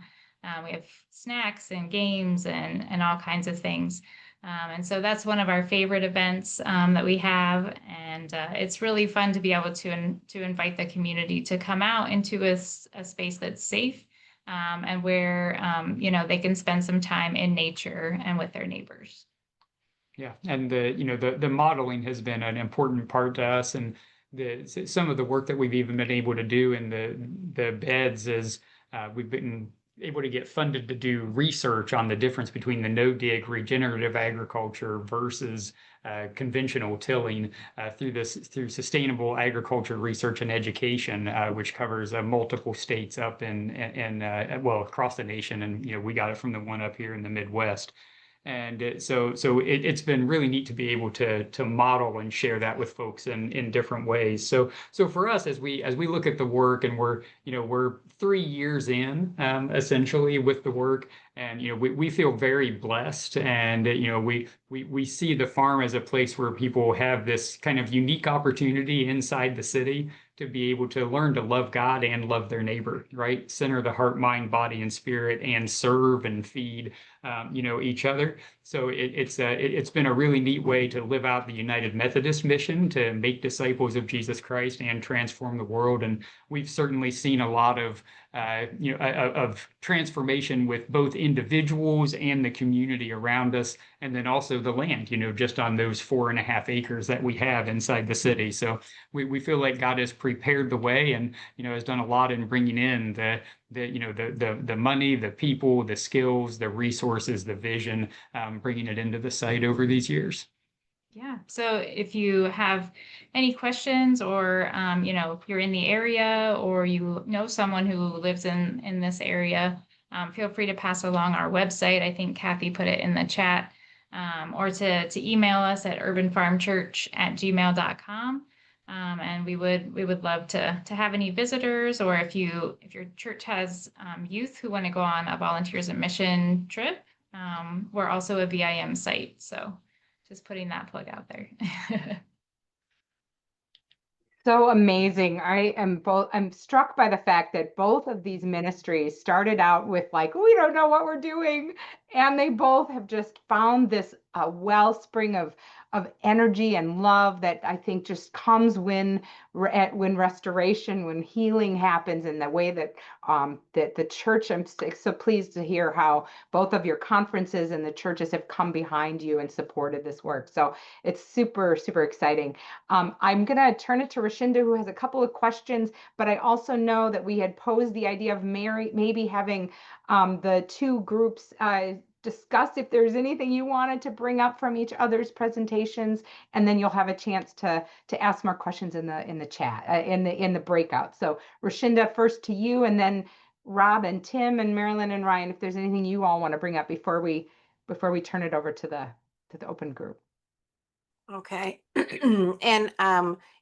We have snacks and games and all kinds of things. And so that's one of our favorite events that we have. And it's really fun to be able to invite the community to come out into a space that's safe and where, they can spend some time in nature and with their neighbors.
Yeah, and the modeling has been an important part to us, and some of the work that we've even been able to do in the beds is we've been able to get funded to do research on the difference between the no-dig regenerative agriculture versus conventional tilling through sustainable agriculture research and education, which covers multiple states up in across the nation, and we got it from the one up here in the Midwest. And it's been really neat to be able to model and share that with folks in different ways. So for us, as we look at the work, and we're 3 years in essentially with the work, and we feel very blessed, and we see the farm as a place where people have this kind of unique opportunity inside the city to be able to learn to love God and love their neighbor, right? Center the heart, mind, body, and spirit, and serve and feed, each other. So it's been a really neat way to live out the United Methodist mission to make disciples of Jesus Christ and transform the world. And we've certainly seen a lot of transformation with both individuals and the community around us, and then also the land, just on those 4.5 acres that we have inside the city. So we feel like God has prepared the way, and has done a lot in bringing in the money, the people, the skills, the resources, the vision, bringing it into the site over these years.
Yeah. So if you have any questions, or if you're in the area, or you know someone who lives in this area, feel free to pass along our website. I think Kathy put it in the chat, or to email us at urbanfarmchurch@gmail.com. And we would love to have any visitors, or if your church has youth who want to go on a volunteers and mission trip, we're also a VIM site. So just putting that plug out there.
So amazing. I'm struck by the fact that both of these ministries started out with we don't know what we're doing. And they both have just found this wellspring of energy and love that I think just comes when restoration, when healing happens, in the way that that the church. I'm so pleased to hear how both of your conferences and the churches have come behind you and supported this work. So it's super, super exciting. I'm going to turn it to Rashinda, who has a couple of questions, but I also know that we had posed the idea of maybe having the 2 groups discuss if there's anything you wanted to bring up from each other's presentations, and then you'll have a chance to ask more questions in the chat, in the breakout. So Rashinda, first to you, and then Rob and Tim and Marilyn and Ryan, if there's anything you all want to bring up before we turn it over to the open group.
Okay. And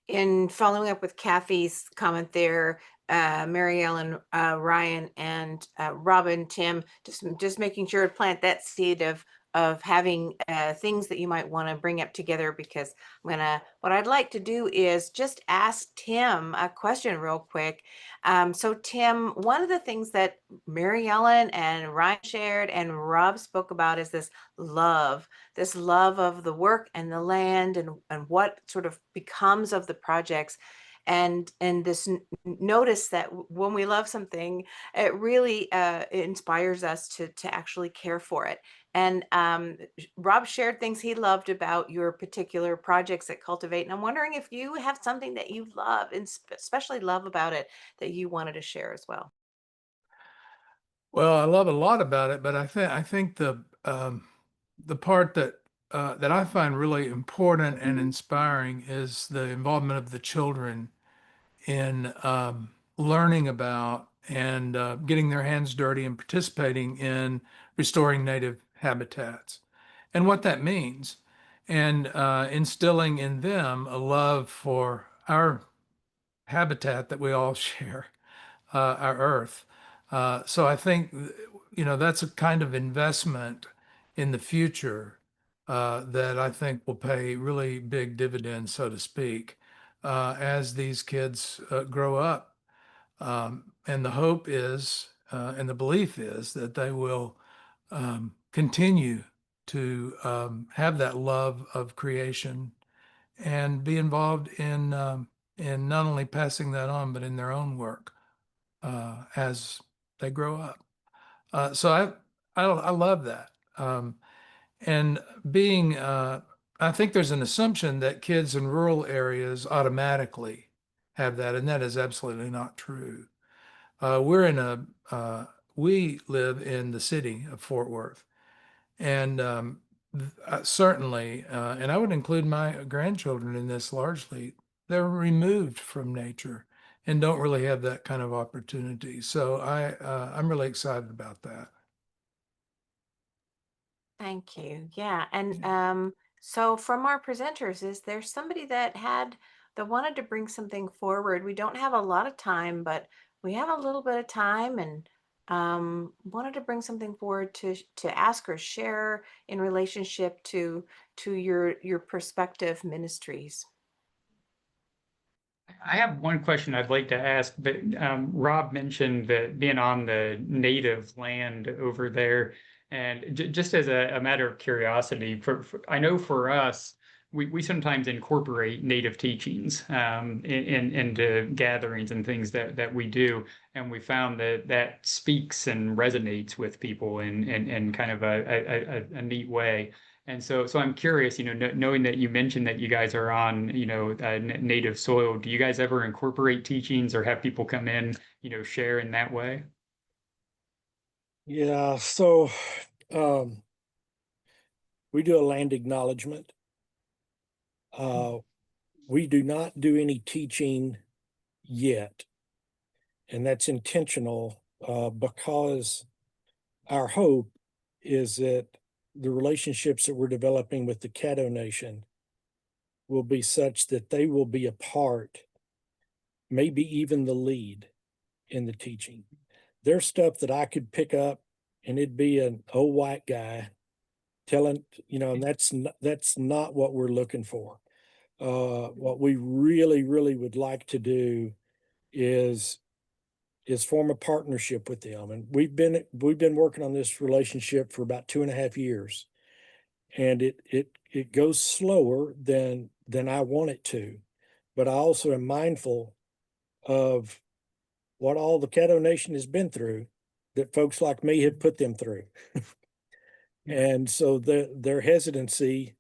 in following up with Kathy's comment there, Mary Ellen, Ryan, and Robin, Tim, just making sure to plant that seed of having things that you might want to bring up together, because what I'd like to do is just ask Tim a question real quick. So Tim, one of the things that Mary Ellen and Ryan shared and Rob spoke about is this love of the work and the land, and what sort of becomes of the projects. And this notice that when we love something, it really inspires us to actually care for it. And Rob shared things he loved about your particular projects at Cultiv8. And I'm wondering if you have something that you love, and especially love about it, that you wanted to share as well.
Well, I love a lot about it, but I think the part that that I find really important and inspiring is the involvement of the children in learning about and getting their hands dirty and participating in restoring native habitats and what that means, and instilling in them a love for our habitat that we all share, our earth. So I think, that's a kind of investment in the future that I think will pay really big dividends, so to speak, as these kids grow up. And the hope is, and the belief is that they will continue to have that love of creation and be involved in not only passing that on, but in their own work as they grow up. So I love that. And being, I think there's an assumption that kids in rural areas automatically have that, and that is absolutely not true. We live in the city of Fort Worth, and certainly, and I would include my grandchildren in this largely, they're removed from nature and don't really have that kind of opportunity. So I'm really excited about that.
Thank you. Yeah. And so from our presenters, is there somebody that wanted to bring something forward? We don't have a lot of time, but we have a little bit of time, and wanted to bring something forward to ask or share in relationship to your prospective ministries.
I have one question I'd like to ask, but Rob mentioned that being on the native land over there, and just as a matter of curiosity, I know for us, we sometimes incorporate native teachings into gatherings and things that we do, and we found that speaks and resonates with people in kind of a neat way. And so I'm curious, knowing that you mentioned that you guys are on, native soil, do you guys ever incorporate teachings or have people come in, share in that way?
Yeah, so we do a land acknowledgement. We do not do any teaching yet, and that's intentional because our hope is that the relationships that we're developing with the Caddo Nation will be such that they will be a part, maybe even the lead in the teaching. There's stuff that I could pick up and it'd be an old white guy telling, and that's not what we're looking for. What we really, really would like to do is form a partnership with them. And we've been working on this relationship for about 2.5 years. And it goes slower than I want it to. But I also am mindful of what all the Caddo Nation has been through, that folks like me have put them through. And so their hesitancy,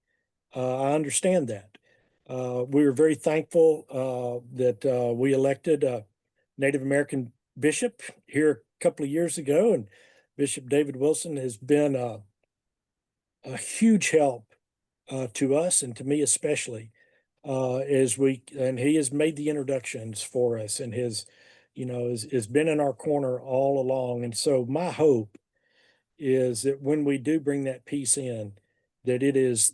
I understand that. We were very thankful that we elected a Native American bishop here a couple of years ago, and Bishop David Wilson has been a huge help to us and to me especially, and he has made the introductions for us and has been in our corner all along. And so my hope is that when we do bring that piece in, that it is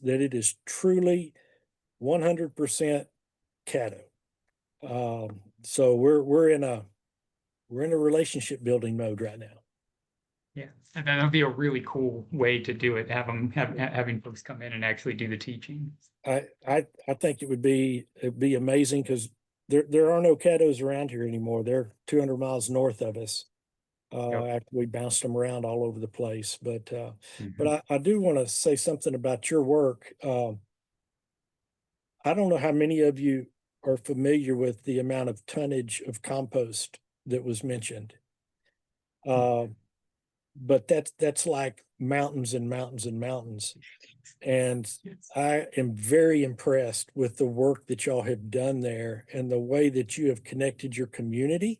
truly 100% Caddo. So we're in a relationship building mode right now.
Yeah, and that'll be a really cool way to do it. Having folks come in and actually do the teaching.
I think it'd be amazing, because there are no Caddos around here anymore. They're 200 miles north of us. After we bounced them around all over the place, but I do want to say something about your work. I don't know how many of you are familiar with the amount of tonnage of compost that was mentioned. But that's like mountains and mountains and mountains. And I am very impressed with the work that y'all have done there and the way that you have connected your community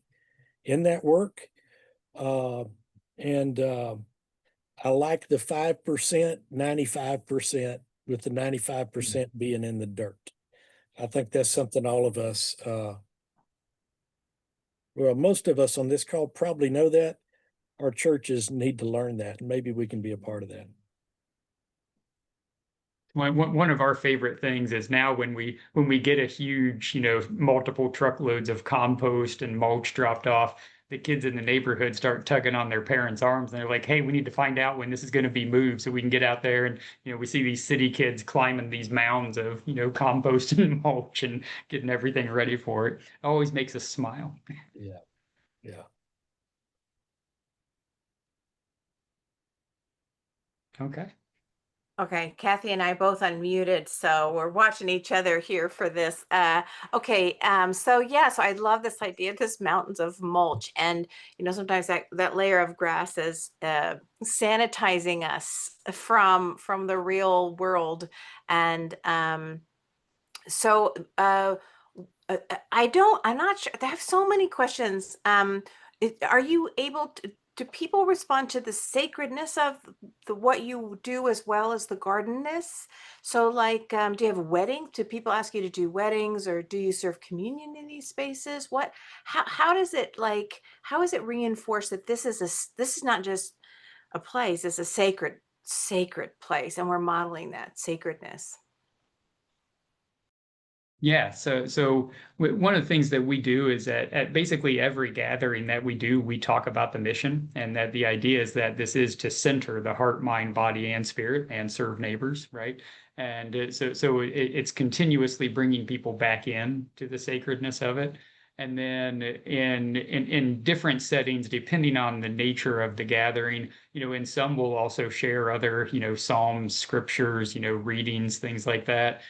in that work. I like the 5%, 95% with the 95% being in the dirt. I think that's something all of us, well, most of us on this call probably know that. Our churches need to learn that, and maybe we can be a part of that.
One of our favorite things is now when we get a huge, multiple truckloads of compost and mulch dropped off, the kids in the neighborhood start tugging on their parents' arms, and they're like, "Hey, we need to find out when this is going to be moved so we can get out there." And we see these city kids climbing these mounds of compost and mulch and getting everything ready for it. It always makes us smile.
Yeah, yeah.
Okay.
Okay, Kathy and I both unmuted, so we're watching each other here for this. Okay, so I love this idea of this mountains of mulch, and sometimes that layer of grass is sanitizing us from the real world, and so I'm not sure. I have so many questions. Are you able to? Do people respond to the sacredness of what you do as well as the gardenness? So, like, do you have weddings? Do people ask you to do weddings, or do you serve communion in these spaces? How does it how is it reinforced that this is not just a place; it's a sacred place, and we're modeling that sacredness.
Yeah, so one of the things that we do is that at basically every gathering that we do, we talk about the mission, and that the idea is that this is to center the heart, mind, body, and spirit, and serve neighbors, right? And it's continuously bringing people back in to the sacredness of it. And then in different settings, depending on the nature of the gathering, in some we'll also share other, Psalms, scriptures, readings, things like that.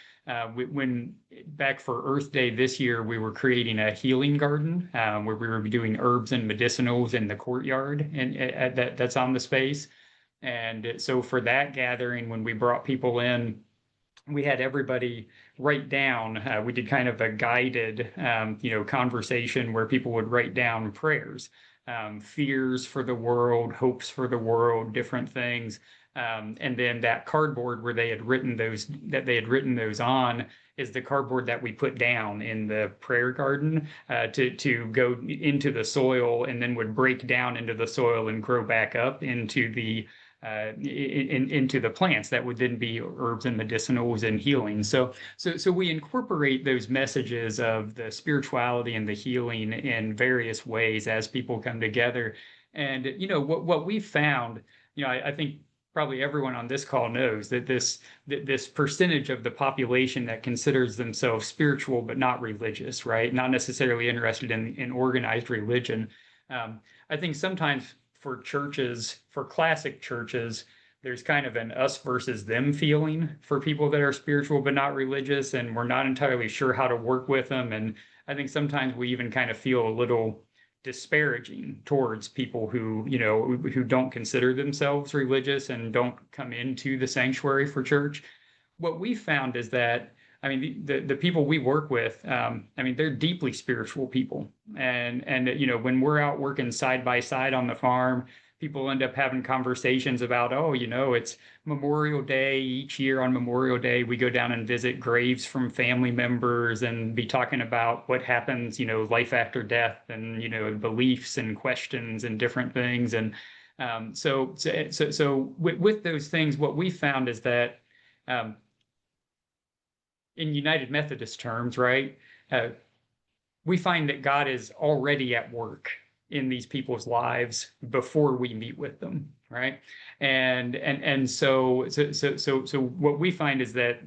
When back for Earth Day this year, we were creating a healing garden where we were doing herbs and medicinals in the courtyard, and that's on the space. And so for that gathering, when we brought people in, we had everybody write down. We did kind of a guided, conversation where people would write down prayers, fears for the world, hopes for the world, different things. And then that cardboard where they had written those on is the cardboard that we put down in the prayer garden to go into the soil, and then would break down into the soil and grow back up into the plants that would then be herbs and medicinals and healing. So we incorporate those messages of the spirituality and the healing in various ways as people come together. And what we've found, I think probably everyone on this call knows that this percentage of the population that considers themselves spiritual but not religious, right? Not necessarily interested in organized religion. I think sometimes for churches, for classic churches, there's kind of an us versus them feeling for people that are spiritual but not religious, and we're not entirely sure how to work with them. And I think sometimes we even kind of feel a little disparaging towards people who don't consider themselves religious and don't come into the sanctuary for church. What we found is that, I mean, the people we work with, they're deeply spiritual people, and when we're out working side by side on the farm, people end up having conversations about, it's Memorial Day. Each year on Memorial Day, we go down and visit graves from family members and be talking about what happens, life after death, and, beliefs and questions and different things. And so with those things, what we found is that in United Methodist terms, right, we find that God is already at work in these people's lives before we meet with them, right? And so what we find is that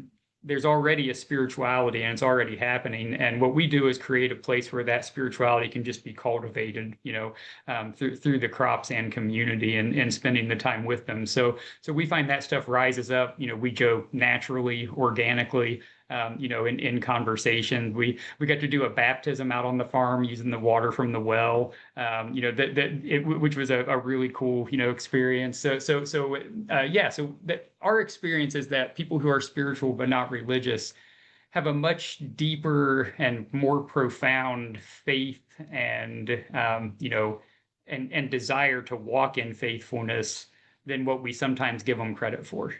there's already a spirituality, and it's already happening. And what we do is create a place where that spirituality can just be cultivated, through the crops and community, and spending the time with them. So we find that stuff rises up. We go naturally, organically. In conversation, we got to do a baptism out on the farm using the water from the well, which was a really cool, experience. So that our experience is that people who are spiritual but not religious have a much deeper and more profound faith and and desire to walk in faithfulness than what we sometimes give them credit for.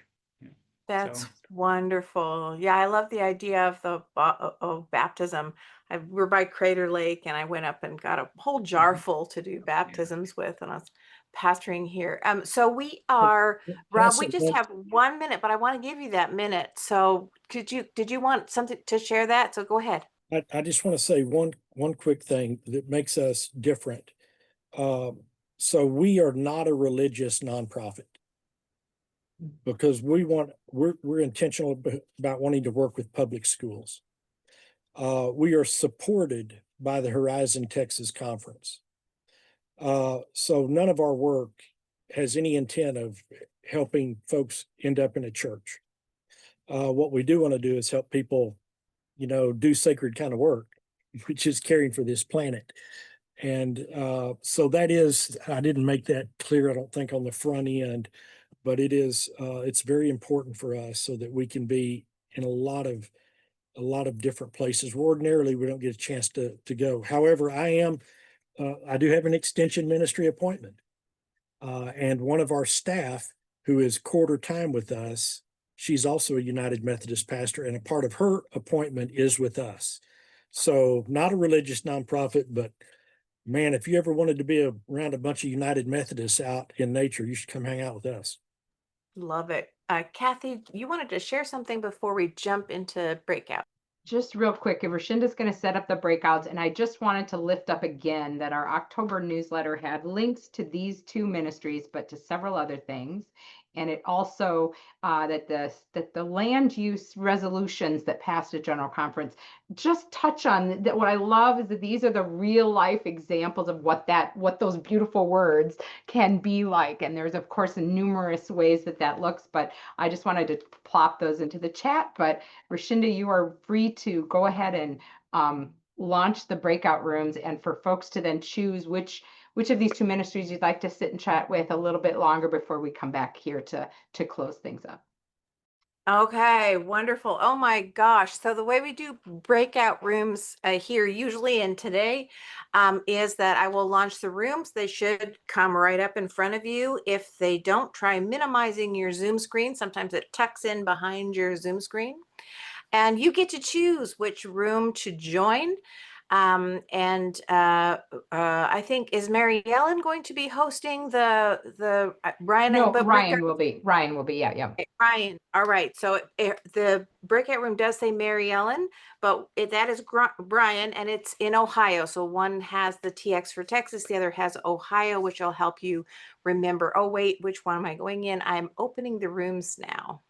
That's
So
wonderful. Yeah, I love the idea of the of baptism. We're by Crater Lake, and I went up and got a whole jar full to do baptisms with, and I was pastoring here. So we are,
Can I
Rob. We
say
just
one-
have 1 minute, but I want to give you that minute. So did you want something to share that? So go ahead.
I just want to say one quick thing that makes us different. So we are not a religious nonprofit because we're intentional about wanting to work with public schools. We are supported by the Horizon Texas Conference. So none of our work has any intent of helping folks end up in a church. What we do want to do is help people, do sacred kind of work, which is caring for this planet. And so I didn't make that clear, I don't think, on the front end, but it's very important for us so that we can be in a lot of different places. Ordinarily, we don't get a chance to go. However, I do have an extension ministry appointment. And one of our staff who is quarter time with us, she's also a United Methodist pastor, and a part of her appointment is with us. So not a religious nonprofit, but man, if you ever wanted to be around a bunch of United Methodists out in nature, you should come hang out with us.
Love it. Kathy, you wanted to share something before we jump into breakout.
Just real quick, Rashinda's going to set up the breakouts, and I just wanted to lift up again that our October newsletter had links to these two ministries, but to several other things. And it also that the land use resolutions that passed at General Conference just touch on that. What I love is that these are the real life examples of what those beautiful words can be like. And there's of course numerous ways that looks, but I just wanted to plop those into the chat. But Rashinda, you are free to go ahead and launch the breakout rooms, and for folks to then choose which of these two ministries you'd like to sit and chat with a little bit longer before we come back here to close things up.
Okay, wonderful. Oh my gosh. So the way we do breakout rooms here usually and today is that I will launch the rooms. They should come right up in front of you. If they don't, try minimizing your Zoom screen. Sometimes it tucks in behind your Zoom screen. And you get to choose which room to join. I think, is Mary Ellen going to be hosting the Ryan?
No, Ryan will be. Yeah.
Ryan. All right. So the breakout room does say Mary Ellen, but that is Brian, and it's in Ohio. So one has the TX for Texas, the other has Ohio, which will help you remember. Oh, wait, which one am I going in? I'm opening the rooms now.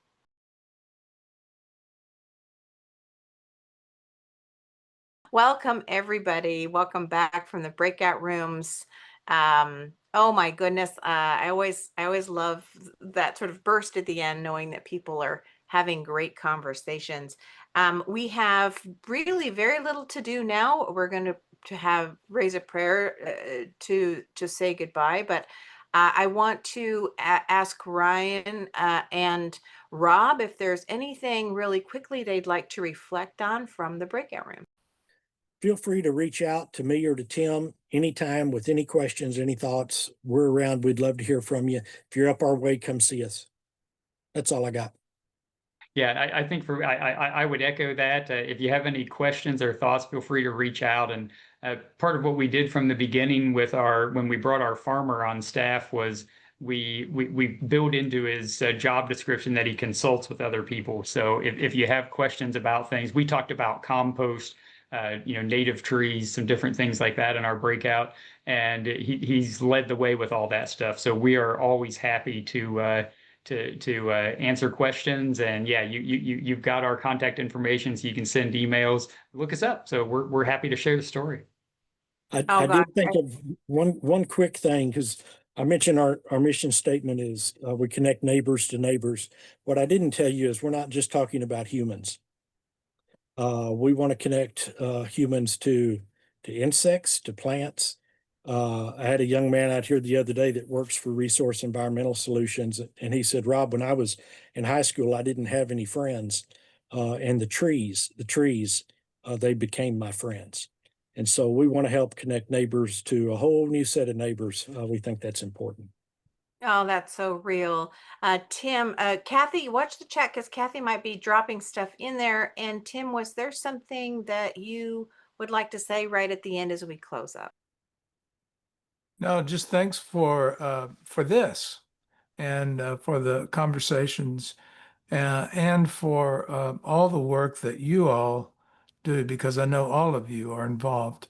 Welcome, everybody. Welcome back from the breakout rooms. Oh my goodness. I always love that sort of burst at the end, knowing that people are having great conversations. We have really very little to do now. We're going to raise a prayer to say goodbye, but I want to ask Ryan and Rob if there's anything really quickly they'd like to reflect on from the breakout room.
Feel free to reach out to me or to Tim anytime with any questions, any thoughts. We're around. We'd love to hear from you. If you're up our way, come see us. That's all I got.
yeah, I think I would echo that. If you have any questions or thoughts, feel free to reach out. And part of what we did from the beginning when we brought our farmer on staff was we built into his job description that he consults with other people. So if you have questions about things, we talked about compost, native trees, some different things like that in our breakout. And he's led the way with all that stuff. So we are always happy to answer questions. And yeah, you've got our contact information, so you can send emails, look us up. So we're happy to share the story.
I did think of one quick thing, because I mentioned our mission statement is we connect neighbors to neighbors. What I didn't tell you is we're not just talking about humans. We want to connect humans to insects, to plants. I had a young man out here the other day that works for Resource Environmental Solutions, and he said, Rob, when I was in high school, I didn't have any friends, and the trees, they became my friends. And so we want to help connect neighbors to a whole new set of neighbors. We think that's important.
Oh, that's so real. Tim, Kathy, watch the chat because Kathy might be dropping stuff in there. And Tim, was there something that you would like to say right at the end as we close up?
No, just thanks for this and for the conversations and for all the work that you all do, because I know all of you are involved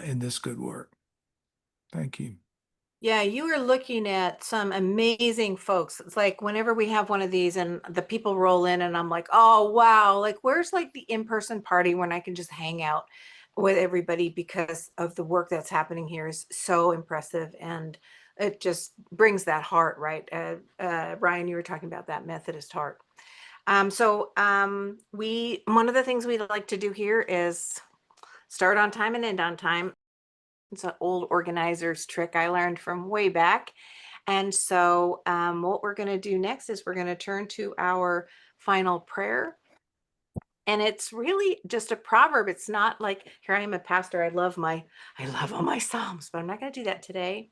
in this good work. Thank you.
Yeah, you were looking at some amazing folks. It's like whenever we have one of these and the people roll in and I'm like, oh, wow, like where's like the in-person party when I can just hang out with everybody because of the work that's happening here is so impressive. And it just brings that heart, right? Ryan, you were talking about that Methodist heart. One of the things we like to do here is start on time and end on time. It's an old organizer's trick I learned from way back. And so what we're going to do next is we're going to turn to our final prayer. And it's really just a proverb. It's not like, here I am a pastor. I love all my Psalms, but I'm not going to do that today.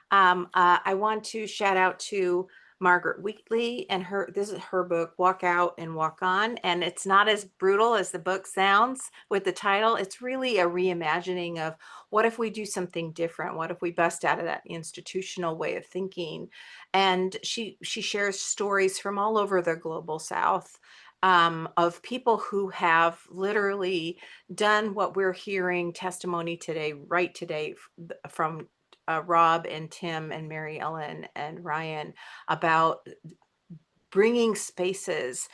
I want to shout out to Margaret Wheatley and this is her book, Walk Out and Walk On. And it's not as brutal as the book sounds with the title. It's really a reimagining of what if we do something different? What if we bust out of that institutional way of thinking? And she shares stories from all over the global South of people who have literally done what we're hearing testimony today, right today, from Rob and Tim and Mary Ellen and Ryan about bringing spaces,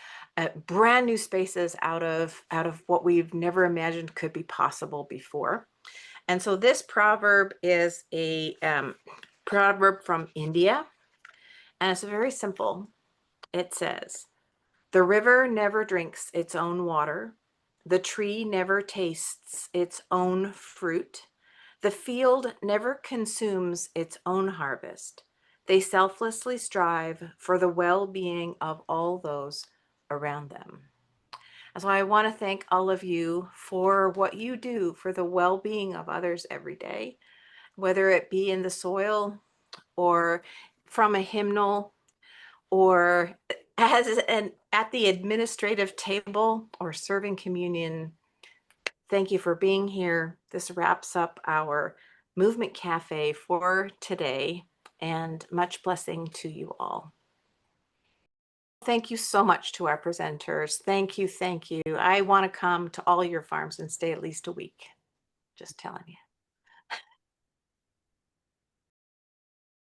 brand new spaces out of what we've never imagined could be possible before. And so this proverb is a proverb from India, and it's very simple. It says, "The river never drinks its own water. The tree never tastes its own fruit. The field never consumes its own harvest. They selflessly strive for the well-being of all those around them." And so I want to thank all of you for what you do for the well-being of others every day, whether it be in the soil or from a hymnal or at the administrative table or serving communion. Thank you for being here. This wraps up our Movement Cafe for today, and much blessing to you all. Thank you so much to our presenters. Thank you, thank you. I want to come to all your farms and stay at least a week. Just telling you.